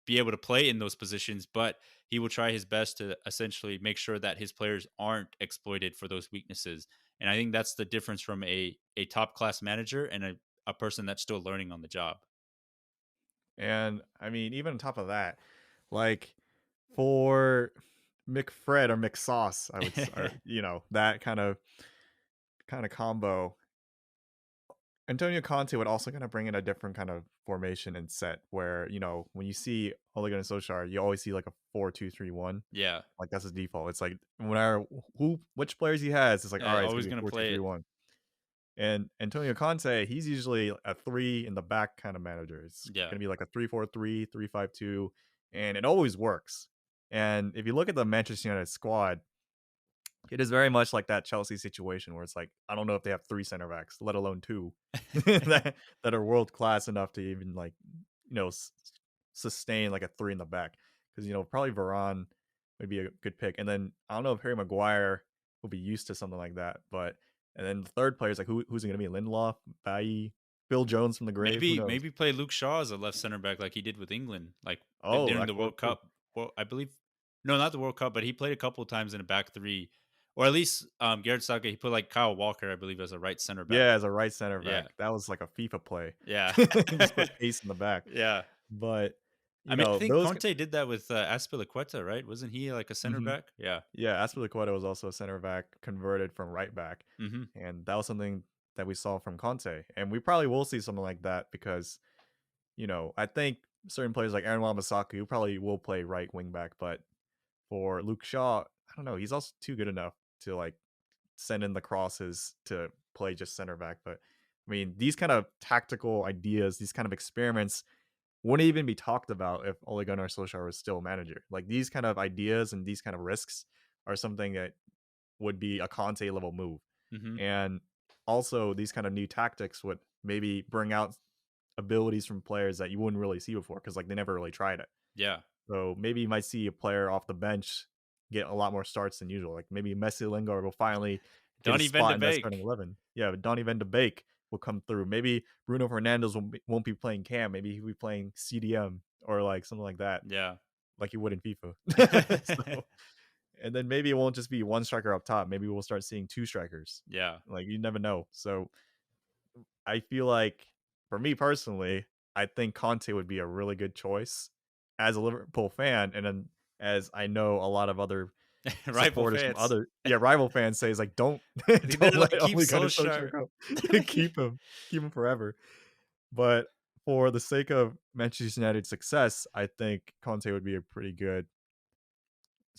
be able to play in those positions, but he will try his best to essentially make sure that his players aren't exploited for those weaknesses. And I think that's the difference from a top class manager and a person that's still learning on the job. And I mean, even on top of that, like for McFred or McSauce, I would, or that kind of combo. Antonio Conte would also kind of bring in a different kind of formation and set where when you see Ole Gunnar Solskjaer, you always see like a 4-2-3-1. Yeah. Like that's his default. It's like whenever which players he has, it's like all Yeah, right, it's always gonna be a gonna four two play three it. one. And Antonio Conte, he's usually a three in the back kind of manager. It's Yeah. gonna be like a 3-4-3, 3-5-2, and it always works. And if you look at the Manchester United squad, it is very much like that Chelsea situation where it's like I don't know if they have three center backs, let alone two, that are world class enough to even like you know s- sustain like a three in the back. Because probably Varane would be a good pick, and then I don't know if Harry Maguire will be used to something like that. But and then the third player is like who's it going to be? Lindelof, Bailly, Phil Jones from the grave. Who knows? Maybe play Luke Shaw as a left center back like he did with England, like Oh, during that the could work World too. Cup. Well, I believe no, not the World Cup, but he played a couple of times in a back three, or at least Garrett Southgate. He put like Kyle Walker, I believe, as a right center back. Yeah, as a right center Yeah, back, that was like a FIFA play. yeah, Just put pace in the back. yeah. But I mean, I think those. Conte did that with Azpilicueta, right? Wasn't he like a center Mhm. back? Yeah. Yeah, Azpilicueta was also a center back converted from right back, Hmm. and that was something that we saw from Conte, and we probably will see something like that because I think certain players like Aaron Wan-Bissaka who probably will play right wing back, but for Luke Shaw, I don't know, he's also too good enough to like send in the crosses to play just center back. But I mean, these kind of tactical ideas, these kind of experiments wouldn't even be talked about if Ole Gunnar Solskjaer was still a manager. Like these kind of ideas and these kind of risks are something that would be a Conte level move. Hmm. And also these kind of new tactics would maybe bring out abilities from players that you wouldn't really see before because like they never really tried it. Yeah. So maybe you might see a player off the bench get a lot more starts than usual. Like maybe Messi Lingard will finally get a Donny Van spot de in that starting Beek. 11. Yeah, but Donny Van de Beek will come through. Maybe Bruno Fernandes won't be playing Cam. Maybe he'll be playing CDM or like something like that, Yeah. like he would in FIFA. So, and then maybe it won't just be one striker up top. Maybe we'll start seeing two strikers. Yeah. Like you never know. So I feel like for me personally, I think Conte would be a really good choice as a Liverpool fan, and then as I know a lot of other Rival supporters from fans. other rival fans say is like don't They're don't let like, keep Ole Gunnar Solskjaer. Solskjaer go. Keep him forever. But for the sake of Manchester United's success, I think Conte would be a pretty good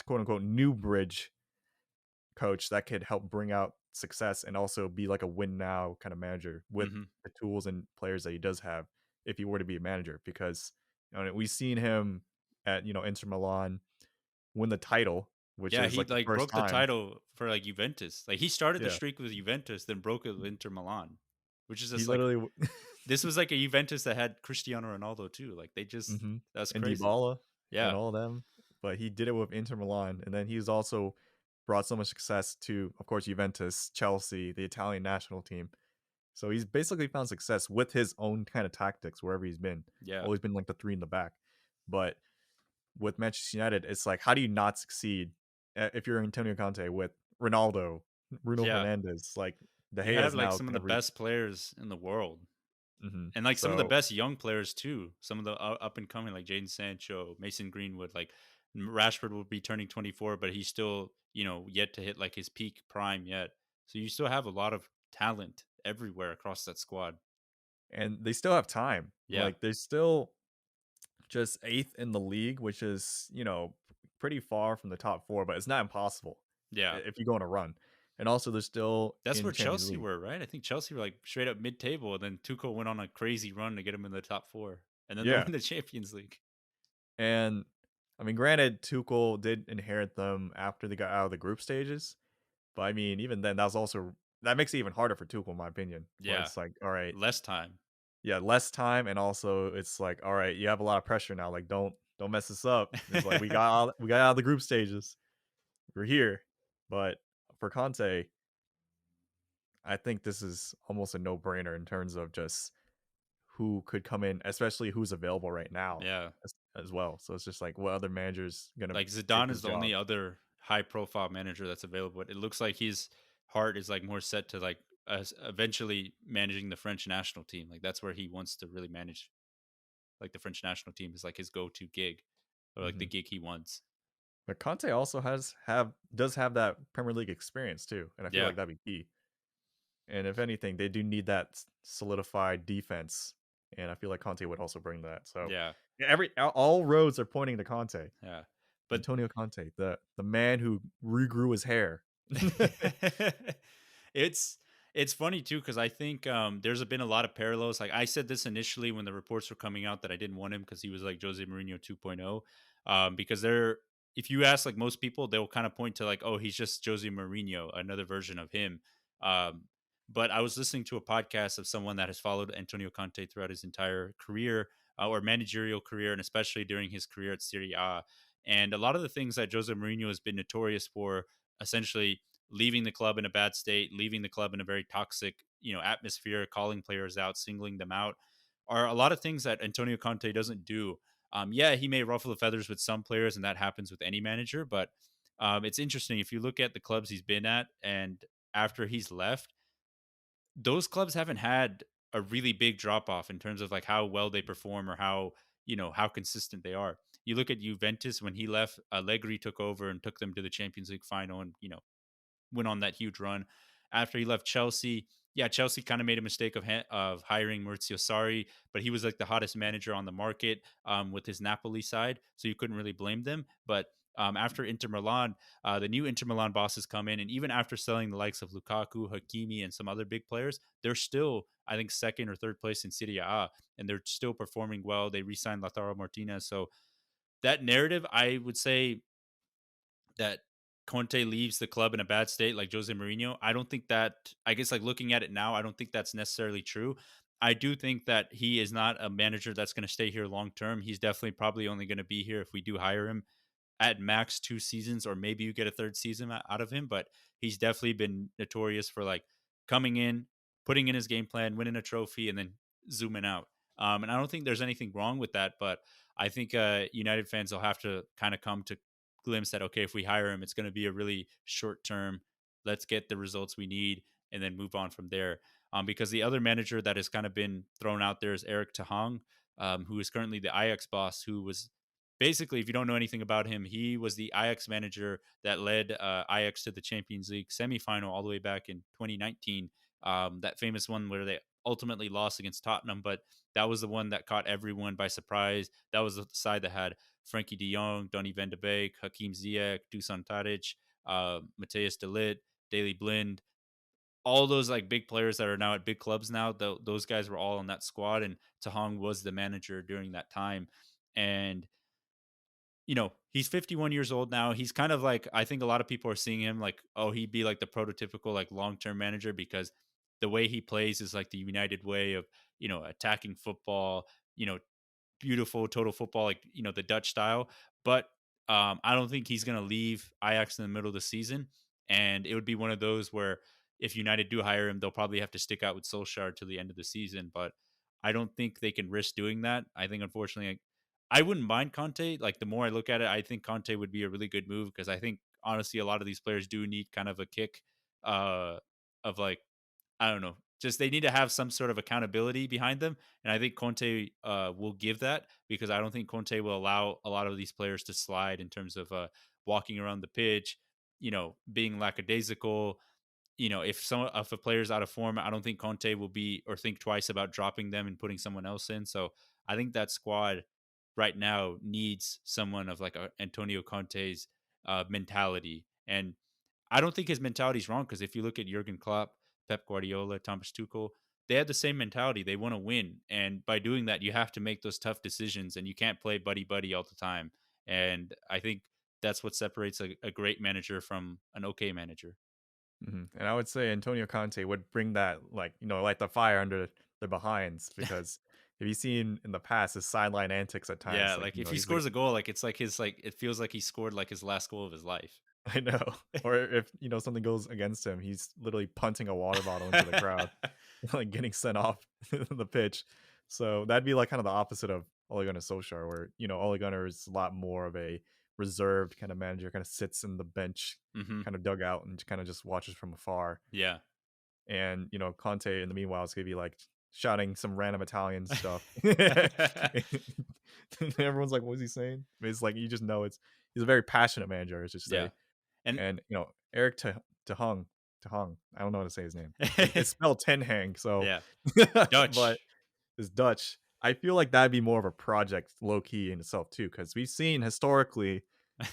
quote unquote new bridge coach that could help bring out success and also be like a win now kind of manager with Hmm. the tools and players that he does have if he were to be a manager because we've seen him at Inter Milan win the title, which Yeah, is he like the like first broke the time. title for like Juventus. Like he started the Yeah, streak with Juventus, then broke it with Inter Milan, which is he just like literally this was like a Juventus that had Cristiano Ronaldo too. Like they just hmm that's and crazy. Dybala and Yeah. all of them, but he did it with Inter Milan, and then he's also brought so much success to, of course, Juventus, Chelsea, the Italian national team. So he's basically found success with his own kind of tactics wherever he's been. Yeah. Always been like the three in the back. But with Manchester United, it's like, how do you not succeed if you're Antonio Conte with Ronaldo, Bruno Yeah. Fernandes? Like, De You Gea have is like now some of the kind of reached. best players in the world. And like some of the So, best young players too. Some of the up and coming like Jaden Sancho, Mason Greenwood, like Rashford will be turning 24, but he's still, yet to hit like his peak prime yet. So you still have a lot of talent everywhere across that squad. and they still have time. Yeah. Like, they're still just eighth in the league, which is, pretty far from the top four, but it's not impossible Yeah. if you go on a run. and also they're still That's in where Champions Chelsea League. were, right? I think Chelsea were like straight up mid-table, and then Tuchel went on a crazy run to get him in the top four, and then they Yeah, win the Champions League. and I mean, granted, Tuchel did inherit them after they got out of the group stages, but I mean, even then, that makes it even harder for Tuchel, in my opinion. Where Yeah, it's like, all right, less time. yeah, less time, and also it's like, all right, you have a lot of pressure now. Like, don't mess this up. It's like we got out of the group stages. We're here, but for Conte, I think this is almost a no brainer in terms of just who could come in, especially who's available right now Yeah, as well. So it's just like, what other manager's gonna like take Zidane this is the job? only other high-profile manager that's available. It looks like his heart is like more set to like eventually managing the French national team. Like that's where he wants to really manage. Like the French national team is like his go-to gig, or like the Mhm. gig he wants. But Conte also does have that Premier League experience too, and I feel Yeah, like that'd be key. And if anything, they do need that solidified defense, and I feel like Conte would also bring that. So yeah, yeah, all roads are pointing to Conte, yeah. But Antonio Conte, the man who regrew his hair. it's it's funny too because I think there's been a lot of parallels. Like I said this initially when the reports were coming out that I didn't want him because he was like Jose Mourinho 2.0. Because they're if you ask like most people, they'll kind of point to like, oh, he's just Jose Mourinho, another version of him. Um, but I was listening to a podcast of someone that has followed Antonio Conte throughout his entire career or managerial career, and especially during his career at Serie A. And a lot of the things that Jose Mourinho has been notorious for, essentially leaving the club in a bad state, leaving the club in a very toxic, atmosphere, calling players out, singling them out, are a lot of things that Antonio Conte doesn't do. Yeah, he may ruffle the feathers with some players, and that happens with any manager. But it's interesting if you look at the clubs he's been at, and after he's left, those clubs haven't had a really big drop off in terms of like how well they perform or how consistent they are. You look at Juventus when he left, Allegri took over and took them to the Champions League final, and went on that huge run. After he left Chelsea, yeah, Chelsea kind of made a mistake of hiring Maurizio Sarri, but he was like the hottest manager on the market with his Napoli side, so you couldn't really blame them. But after Inter Milan, the new Inter Milan bosses come in, and even after selling the likes of Lukaku, Hakimi, and some other big players, they're still, I think, second or third place in Serie A, and they're still performing well. They re-signed Lautaro Martinez, so that narrative, I would say, that Conte leaves the club in a bad state like Jose Mourinho. I don't think that, I guess, like looking at it now, I don't think that's necessarily true. I do think that he is not a manager that's going to stay here long term. He's definitely probably only going to be here if we do hire him at max 2 seasons, or maybe you get a third season out of him. But he's definitely been notorious for like coming in, putting in his game plan, winning a trophy, and then zooming out. And I don't think there's anything wrong with that. But I think United fans will have to kind of come to glimpse that, okay, if we hire him, it's going to be a really short term. Let's get the results we need and then move on from there. Because the other manager that has kind of been thrown out there is Eric Tahong, who is currently the Ajax boss, who was basically, if you don't know anything about him, he was the Ajax manager that led Ajax to the Champions League semifinal all the way back in 2019. That famous one where they ultimately lost against Tottenham, but that was the one that caught everyone by surprise. That was the side that had Frankie de Jong, Donny van de Beek, Hakeem Ziyech, Dusan Tadic, Mateus de Ligt, Daley Blind, all those like big players that are now at big clubs now. Those guys were all on that squad, and Tahong was the manager during that time. And he's 51 years old now. He's kind of like, I think a lot of people are seeing him like, oh, he'd be like the prototypical like long-term manager because the way he plays is like the United way of, attacking football, you know, beautiful total football, like, the Dutch style. But I don't think he's going to leave Ajax in the middle of the season. And it would be one of those where if United do hire him, they'll probably have to stick out with Solskjaer till the end of the season. But I don't think they can risk doing that. I think, unfortunately, I wouldn't mind Conte. Like, the more I look at it, I think Conte would be a really good move because I think, honestly, a lot of these players do need kind of a kick uh, of like, I don't know. Just they need to have some sort of accountability behind them, and I think Conte will give that because I don't think Conte will allow a lot of these players to slide in terms of walking around the pitch, being lackadaisical. If a player's out of form, I don't think Conte will be or think twice about dropping them and putting someone else in. So I think that squad right now needs someone of like Antonio Conte's mentality, and I don't think his mentality is wrong because if you look at Jurgen Klopp, Pep Guardiola, Thomas Tuchel, they had the same mentality. They want to win, and by doing that, you have to make those tough decisions, and you can't play buddy buddy all the time. And I think that's what separates a great manager from an okay manager. And I would say Antonio Conte would bring that, like, light the fire under their behinds, because have you seen in the past his sideline antics at Yeah, times? Like, like if he he's like, scores a goal, like it's like his like it feels like he scored like his last goal of his life. I know. Or if, something goes against him, he's literally punting a water bottle into the crowd, like getting sent off the pitch. So that'd be like kind of the opposite of Ole Gunnar Solskjaer, where, Ole Gunnar is a lot more of a reserved kind of manager, kind of sits in the bench, Hmm. kind of dugout, and kind of just watches from afar. Yeah. And Conte in the meanwhile is gonna be like shouting some random Italian stuff. And everyone's like, "What is he saying?" It's like you just know he's a very passionate manager, I should Yeah. say. And And Eric Tahong, Tahong, I don't know how to say his name. It's spelled Ten Hang, so yeah, but Dutch. it's Dutch. I feel like that'd be more of a project, low key in itself too, because we've seen historically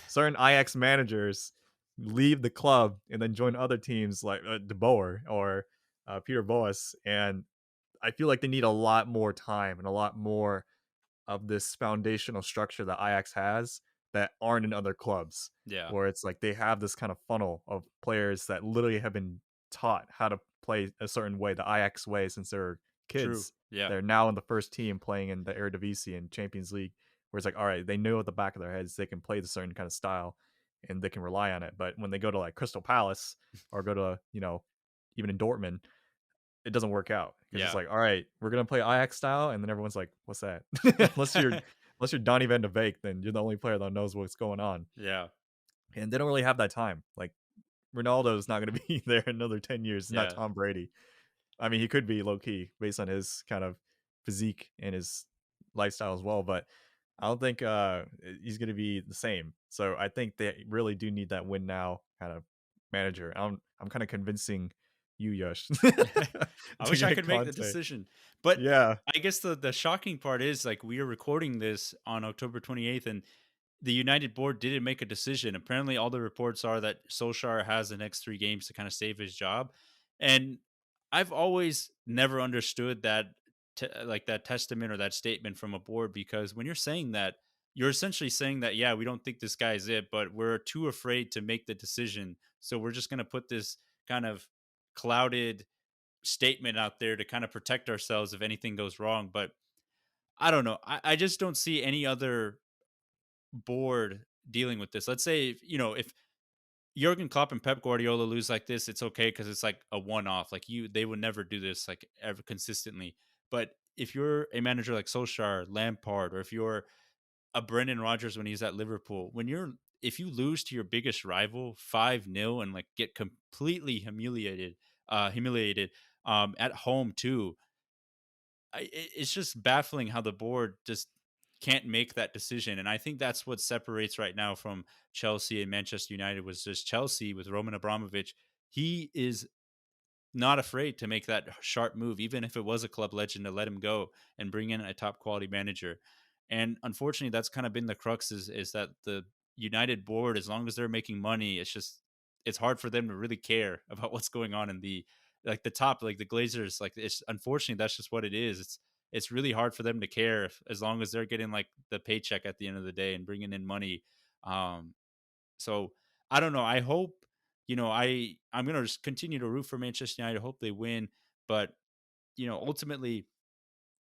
certain Ajax managers leave the club and then join other teams like De Boer or Peter Boas, and I feel like they need a lot more time and a lot more of this foundational structure that Ajax has that aren't in other clubs, Yeah. where it's like they have this kind of funnel of players that literally have been taught how to play a certain way, the Ajax way, since they're True. kids. Yeah. They're now in the first team playing in the Eredivisie and Champions League, where it's like, all right, they know at the back of their heads they can play the certain kind of style and they can rely on it. But when they go to like Crystal Palace or go to, even in Dortmund, it doesn't work out because it's Yeah. like, all right, we're gonna play Ajax style, and then everyone's like, what's that? unless you're Donny Van de Beek, then you're the only player that knows what's going on, Yeah. and they don't really have that time. Like Ronaldo's not gonna be there another 10 years. It's not Yeah. Tom Brady. I mean, he could be low key based on his kind of physique and his lifestyle as well, but I don't think he's gonna be the same. So I think they really do need that win now kind of manager. I'm kind of convincing you, Yush, I to wish I get could make the Conte. decision. But Yeah, I guess the shocking part is like we are recording this on October 28th and the United board didn't make a decision. Apparently all the reports are that Solskjaer has the next 3 games to kind of save his job. And I've always never understood that like that testament or that statement from a board because when you're saying that you're essentially saying that yeah, we don't think this guy is it, but we're too afraid to make the decision. So we're just going to put this kind of clouded statement out there to kind of protect ourselves if anything goes wrong. But I don't know. I just don't see any other board dealing with this. Let's say, if Jurgen Klopp and Pep Guardiola lose like this, it's okay because it's like a one off. Like they would never do this like ever consistently. But if you're a manager like Solskjaer, Lampard, or if you're a Brendan Rodgers when he's at Liverpool, if you lose to your biggest rival 5-0 and like get completely humiliated at home too, it's just baffling how the board just can't make that decision. And I think that's what separates right now from Chelsea and Manchester United was just Chelsea with Roman Abramovich. He is not afraid to make that sharp move, even if it was a club legend to let him go and bring in a top quality manager. And unfortunately, that's kind of been the crux is that the United board, as long as they're making money, it's hard for them to really care about what's going on in the top, like the Glazers. Like it's unfortunately that's just what it is. It's really hard for them to care as long as they're getting like the paycheck at the end of the day and bringing in money. Um, so I don't know. I hope I'm gonna just continue to root for Manchester United. Hope they win, but ultimately,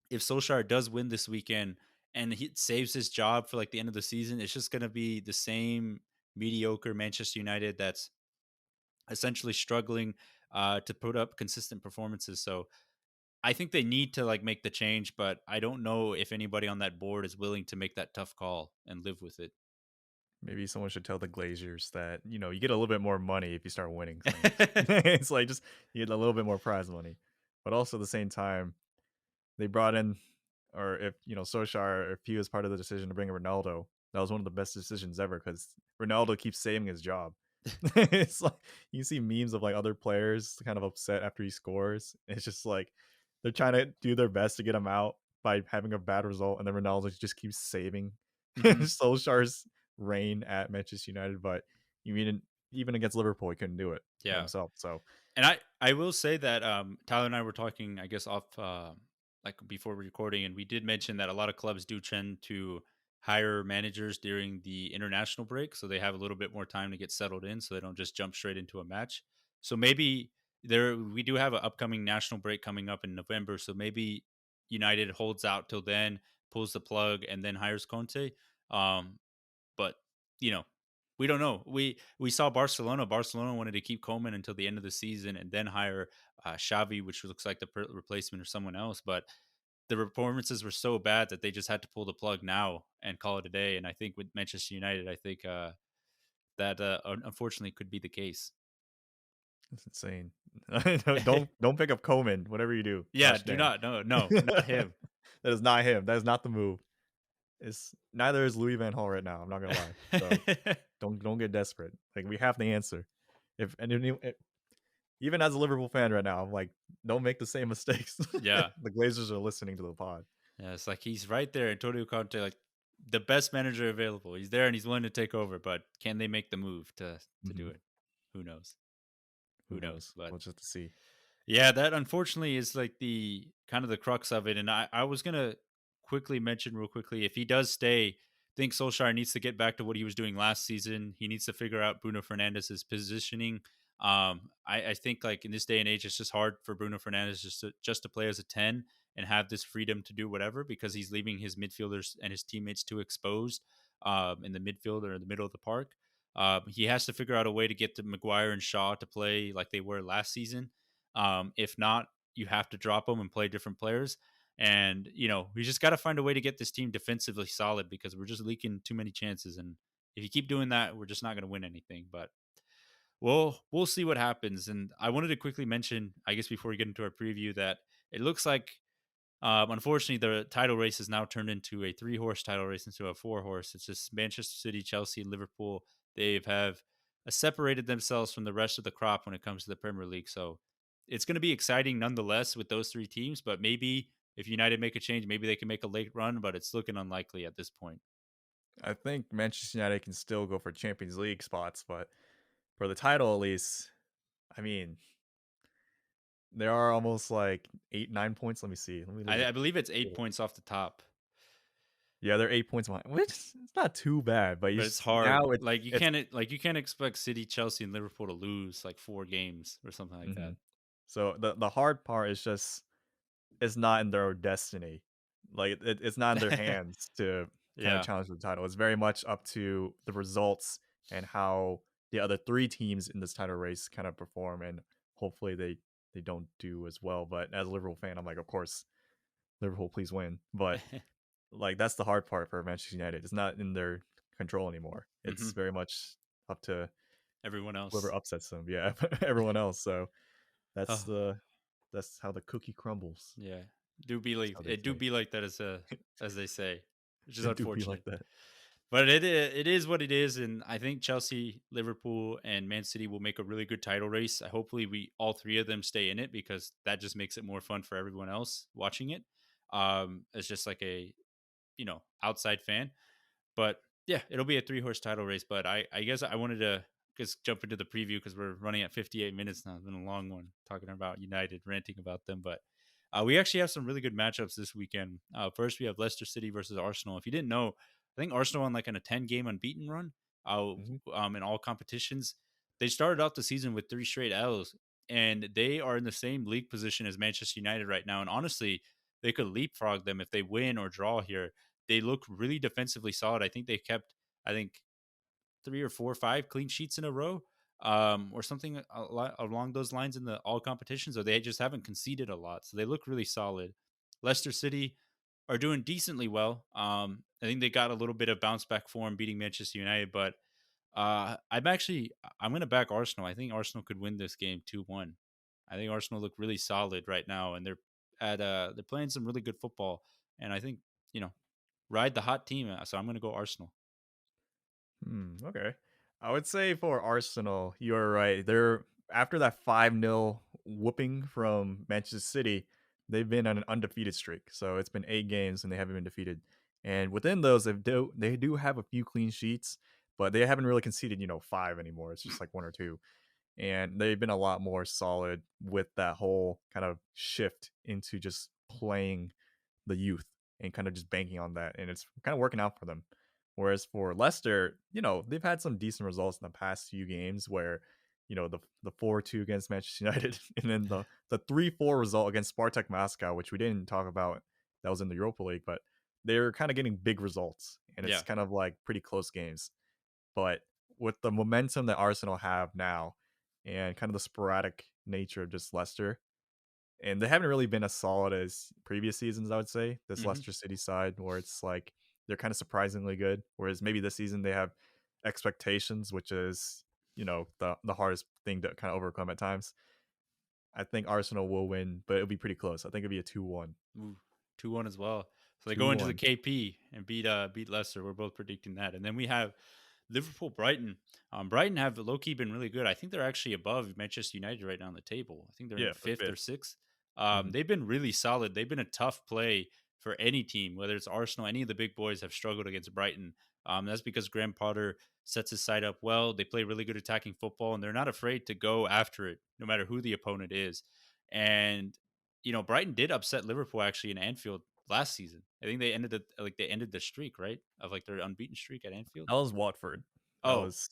if Solskjaer does win this weekend and he saves his job for like the end of the season, it's just gonna be the same mediocre Manchester United that's essentially struggling to put up consistent performances. So I think they need to like make the change, but I don't know if anybody on that board is willing to make that tough call and live with it. maybe someone should tell the Glaziers that you get a little bit more money if you start winning things. It's like just you get a little bit more prize money, but also at the same time they brought in, or if Solskjaer, if he was part of the decision to bring in Ronaldo, that was one of the best decisions ever because Ronaldo keeps saving his job. It's like you see memes of like other players kind of upset after he scores. It's just like they're trying to do their best to get him out by having a bad result, and then Ronaldo just keeps saving Hmm. Solskjaer's reign at Manchester United. But you mean even against Liverpool, he couldn't do it by Yeah. himself. So And I will say that Tyler and I were talking, I guess, off like before recording, and we did mention that a lot of clubs do tend to hire managers during the international break, so they have a little bit more time to get settled in, so they don't just jump straight into a match. So maybe there we do have an upcoming national break coming up in November, so maybe United holds out till then, pulls the plug, and then hires Conte. Um, but you know, we don't know. We saw Barcelona. Barcelona wanted to keep Coleman until the end of the season and then hire Xavi, which looks like the replacement or someone else. But the performances were so bad that they just had to pull the plug now and call it a day. And I think with Manchester United, I think that unfortunately could be the case. it's insane. Don't pick up Coleman. Whatever you do, Yeah, gosh do dang. not. No, no, not him. That is not him. That is not the move. It's neither is Louis Van Gaal right now. I'm not gonna lie. So don't get desperate. Like we have the answer. If and even as a Liverpool fan right now, I'm like, don't make the same mistakes. Yeah, The Glazers are listening to the pod. yeah. It's like he's right there, Antonio Conte, like the best manager available. He's there and he's willing to take over, but can they make the move to do Mhm. it? Who knows? Who Who knows? knows? But We'll just see. yeah, that unfortunately is like the kind of the crux of it. And I was gonna quickly mention real quickly if he does stay, I think Solskjaer needs to get back to what he was doing last season. He needs to figure out Bruno Fernandes's positioning. I think like in this day and age, it's just hard for Bruno Fernandes just to play as a 10 and have this freedom to do whatever because he's leaving his midfielders and his teammates too exposed in the midfield or in the middle of the park. He has to figure out a way to get the Maguire and Shaw to play like they were last season. If not, you have to drop them and play different players. And we just got to find a way to get this team defensively solid because we're just leaking too many chances. And if you keep doing that, we're just not going to win anything. But we'll see what happens. And I wanted to quickly mention, I guess, before we get into our preview, that it looks like unfortunately, the title race has now turned into a three-horse title race into a four-horse. It's just Manchester City, Chelsea, and Liverpool. They have separated themselves from the rest of the crop when it comes to the Premier League. So it's going to be exciting nonetheless with those three teams. But maybe if United make a change, maybe they can make a late run. But it's looking unlikely at this point. I think Manchester United can still go for Champions League spots, but for the title at least, I mean, there are almost like 8, 9 points. Let me see. Let me look I at. believe it's 8 points off the top, Yeah, they're 8 points behind, which it's not too bad. But but it's now hard. it's it's. Like you can't expect City, Chelsea, and Liverpool to lose like 4 games or something like that. Mhm. So the hard part is just it's not in their destiny. Like it's not in their hands to kind of Yeah. challenge for the title. It's very much up to the results and how the other three teams in this title race kind of perform, and hopefully they don't do as well. But as a Liverpool fan, I'm like, of course, Liverpool, please win. But like that's the hard part for Manchester United. It's not in their control anymore. hmm It's very much up to Everyone whoever else. upsets them. Yeah, everyone else. So that's Oh, the that's how the cookie crumbles. yeah. That's how they It do say. be like that as they say, which is It do be unfortunate. like that. But it is what it is, and I think Chelsea, Liverpool, and Man City will make a really good title race. Hopefully, we all three of them stay in it because that just makes it more fun for everyone else watching it. It's just like a outside fan. But yeah, it'll be a three-horse title race. But I guess I wanted to just jump into the preview because we're running at 58 minutes now. It's been a long one talking about United, ranting about them. But we actually have some really good matchups this weekend. First, we have Leicester City versus Arsenal. If you didn't know, I think Arsenal on like in a 10-game unbeaten run Mhm. in all competitions. They started off the season with 3 straight L's, and they are in the same league position as Manchester United right now. And honestly, they could leapfrog them if they win or draw here. They look really defensively solid. I think they kept, I think, 3 or 4 or 5 clean sheets in a row, or something along those lines in the all competitions, or they just haven't conceded a lot. So they look really solid. Leicester City are doing decently well. I think they got a little bit of bounce back form beating Manchester United, but I'm going to back Arsenal. I think Arsenal could win this game 2-1. I think Arsenal look really solid right now, and they're playing some really good football. And I think you know ride the hot team. So I'm going to go Arsenal. Okay. I would say for Arsenal, you're right. They're after that 5-0 whooping from Manchester City, they've been on an undefeated streak. So it's been 8 games and they haven't been defeated. And within those, they do have a few clean sheets, but they haven't really conceded, 5 anymore. It's just like 1 or 2. And they've been a lot more solid with that whole kind of shift into just playing the youth and kind of just banking on that, and it's kind of working out for them. Whereas for Leicester, they've had some decent results in the past few games where, the 4-2 against Manchester United and then the 3-4 result against Spartak Moscow, which we didn't talk about, that was in the Europa League, but they're kind of getting big results and it's Yeah. kind of like pretty close games. But with the momentum that Arsenal have now and kind of the sporadic nature of just Leicester, and they haven't really been as solid as previous seasons, I would say, this Hmm. Leicester City side, where it's like they're kind of surprisingly good. Whereas maybe this season they have expectations, which is, the hardest thing to kind of overcome at times. I think Arsenal will win, but it'll be pretty close. I think it'll be a 2-1. Ooh, 2-1 as well. So they go into the 2-1. KP and beat Leicester. We're both predicting that. And then we have Liverpool Brighton. Brighton have low key been really good. I think they're actually above Manchester United right now on the table. I think they're in Yeah, for fifth or fifth. sixth. Mhm. They've been really solid. They've been a tough play for any team, whether it's Arsenal, any of the big boys have struggled against Brighton. That's because Graham Potter sets his side up well. They play really good attacking football, and they're not afraid to go after it, no matter who the opponent is. And Brighton did upset Liverpool actually in Anfield last season. I think they ended the streak, right? Of like their unbeaten streak at Anfield. That was Watford. That Oh, was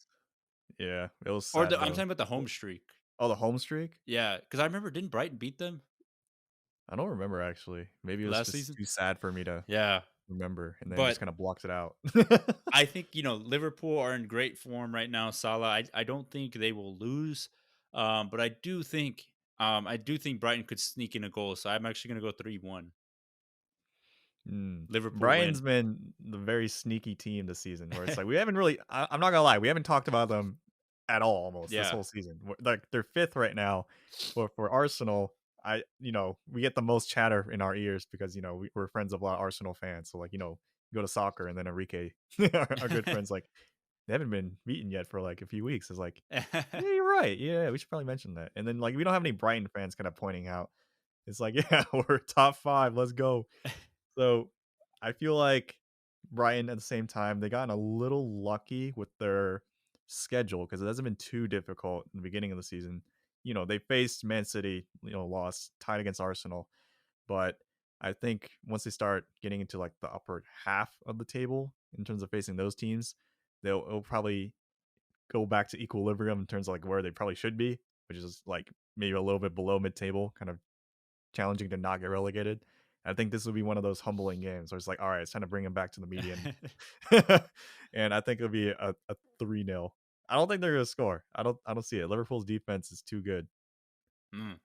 Yeah, it was or sad I'm though. talking about the home Oh, streak. oh, the home streak? Yeah, because I remember didn't Brighton beat them I don't remember actually. Maybe it was last just season? too sad for me to Yeah, remember, and then just but kind of blocks it out. I think Liverpool are in great form right now. Salah, I don't think they will lose, but I do think Brighton could sneak in a goal. So I'm actually going to go 3-1 Mm. Liverpool Brian's win. been the very sneaky team this season, where it's like we haven't really. I'm not gonna lie, we haven't talked about them at all almost this Yeah. whole season. Like they're fifth right now, but for Arsenal, we get the most chatter in our ears because we're friends of a lot of Arsenal fans. So like go to soccer and then Enrique, our good friends, like they haven't been beaten yet for like a few weeks. It's like, yeah, you're right. Yeah, we should probably mention that. And then like we don't have any Brighton fans kind of pointing out. It's like, yeah, we're top 5. Let's go. So, I feel like Brighton at the same time, they gotten a little lucky with their schedule because it hasn't been too difficult in the beginning of the season. They faced Man City, lost, tied against Arsenal, but I think once they start getting into like the upper half of the table in terms of facing those teams, it'll probably go back to equilibrium in terms of like where they probably should be, which is like maybe a little bit below mid-table, kind of challenging to not get relegated. I think this will be one of those humbling games where it's like, all right, it's time to bring him back to the median. And I think it'll be a 3-0. I don't think they're gonna score. I don't see it. Liverpool's defense is too good. Mm.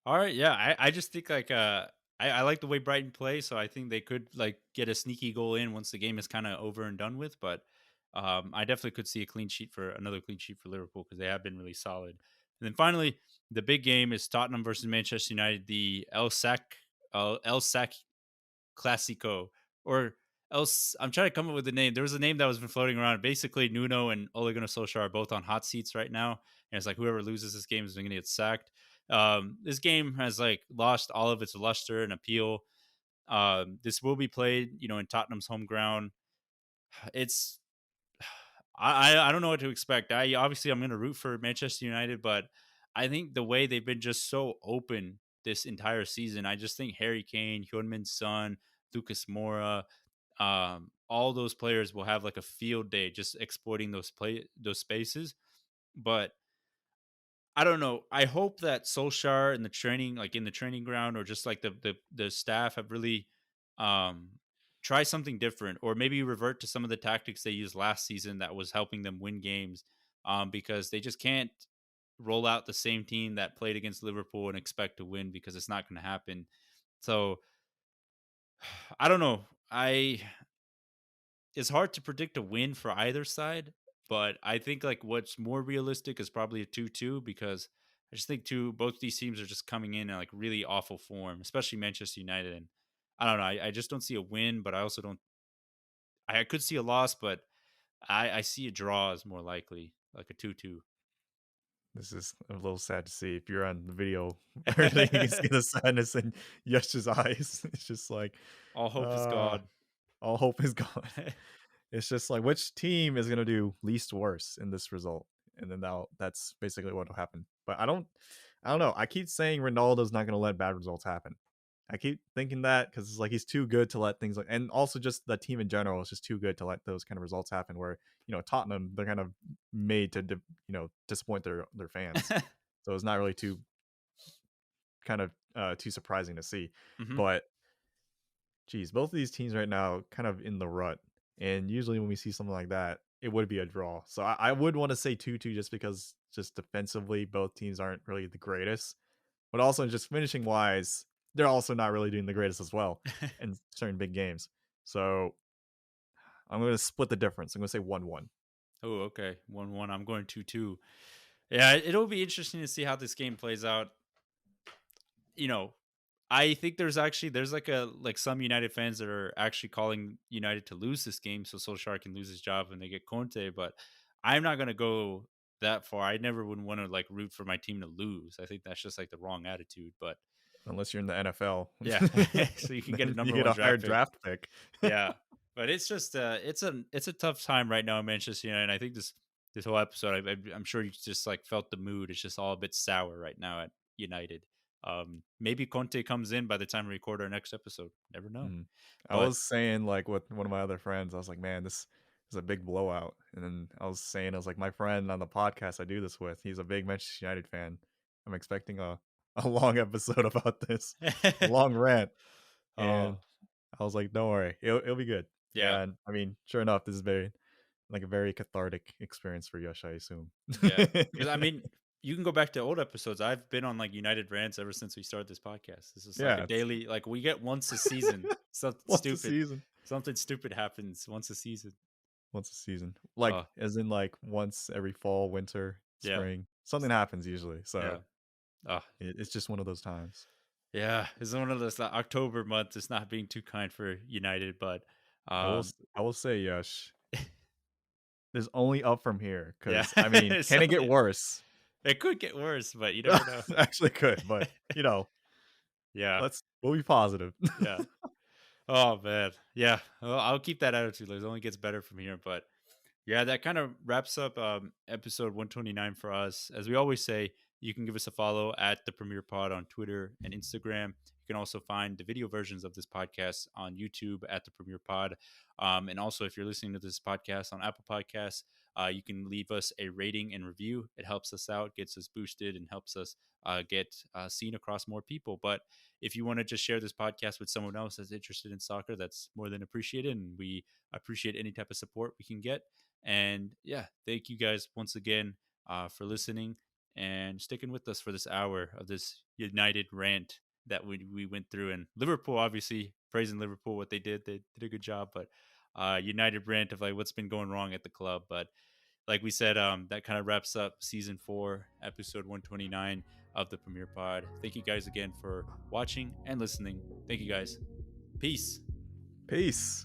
All right, yeah. I just think like I like the way Brighton play, so I think they could like get a sneaky goal in once the game is kind of over and done with. But I definitely could see another clean sheet for Liverpool because they have been really solid. And then finally, the big game is Tottenham versus Manchester United, the El Sac Clasico, or else I'm trying to come up with a name. There was a name that was been floating around. Basically, Nuno and Ole Gunnar Solskjaer are both on hot seats right now, and it's like whoever loses this game is going to get sacked. This game has like lost all of its luster and appeal. This will be played, in Tottenham's home ground. It's I don't know what to expect. I'm going to root for Manchester United, but I think the way they've been just so open this entire season, I just think Harry Kane, Hyunmin Son, Lucas Moura, all those players will have like a field day just exploiting those spaces. But I don't know. I hope that Solskjaer and the training, like in the training ground, or just like the staff have really try something different, or maybe revert to some of the tactics they used last season that was helping them win games. Because they just can't roll out the same team that played against Liverpool and expect to win because it's not going to happen. So I don't know. I It's hard to predict a win for either side, but I think like what's more realistic is probably a 2-2 because I just think both these teams are just coming in like really awful form, especially Manchester United. And I don't know. I just don't see a win, but I also don't. I could see a loss, but I see a draw as more likely, like a 2-2. This is a little sad to see. If you're on the video, you can see the sadness in Yesh's eyes. It's just like, All hope is uh, gone. all hope is gone. It's just like which team is gonna do least worse in this result, and then that's basically what will happen. But I don't know. I keep saying Ronaldo's not gonna let bad results happen. I keep thinking that because it's like he's too good to let things like, and also just the team in general is just too good to let those kind of results happen. Where Tottenham, they're kind of made to disappoint their fans, so it's not really too kind of too surprising to see. Hmm. But geez, both of these teams right now kind of in the rut. And usually when we see something like that, it would be a draw. So I would want to say 2-2 just because just defensively, both teams aren't really the greatest. But also just finishing wise, they're also not really doing the greatest as well in certain big games. So I'm going to split the difference. I'm going to say 1-1. Oh, okay. 1-1. I'm going 2-2. Yeah, it'll be interesting to see how this game plays out. You know, I think there's like some United fans that are actually calling United to lose this game so Solskjaer can lose his job and they get Conte, but I'm not gonna go that far. I never would want to like root for my team to lose. I think that's just like the wrong attitude. But Unless you're in the NFL. yeah, so you can get a Then you number get one a higher draft pick. draft pick. Yeah, but it's just it's a tough time right now in Manchester United. And I think this whole episode, I'm sure you just like felt the mood. It's just all a bit sour right now at United. Maybe Conte comes in by the time we record our next episode. Never know. Mhm. I But was saying, like, with one of my other friends, I was like, "Man, this is a big blowout." And then I was like, "My friend on the podcast I do this with, he's a big Manchester United fan. I'm expecting a a long episode about this, a long rant." oh And I was like, "Don't worry, it'll be good." yeah, And I mean, sure enough, this is very like a very cathartic experience for Yosh, I assume. yeah. Because I mean, you can go back to old episodes. I've been on like United rants ever since we started this podcast. This is like a Yeah, it's daily. Like we get once a season. Something once a stupid. season. Something stupid happens once a season. Once a season. Like, Oh as in, like, once every fall, winter, yeah, spring. Something happens usually, yeah. so Oh it's just one of those times. yeah. It's one of those October months. It's not being too kind for United, but um, I will say, Yash, there's only up from here. yeah. Cause I mean, So can it get worse? it could get worse, but you never know. Actually could, but, Yeah, we'll be positive. yeah. Oh man, yeah. Well, I'll keep that attitude. It only gets better from here. But yeah, that kind of wraps up episode 129 for us. As we always say, you can give us a follow at the Premier Pod on Twitter and Instagram. You can also find the video versions of this podcast on YouTube at the Premier Pod. And also, if you're listening to this podcast on Apple Podcasts, you can leave us a rating and review. It helps us out, gets us boosted, and helps us get seen across more people. But if you want to just share this podcast with someone else that's interested in soccer, that's more than appreciated. And we appreciate any type of support we can get. And yeah, thank you guys once again for listening and sticking with us for this hour of this United rant that we went through. And Liverpool, obviously, praising Liverpool, what they did a good job. But United rant of like what's been going wrong at the club. But like we said, that kind of wraps up season 4, episode 129 of the Premier Pod. Thank you guys again for watching and listening. Thank you guys. Peace. Peace.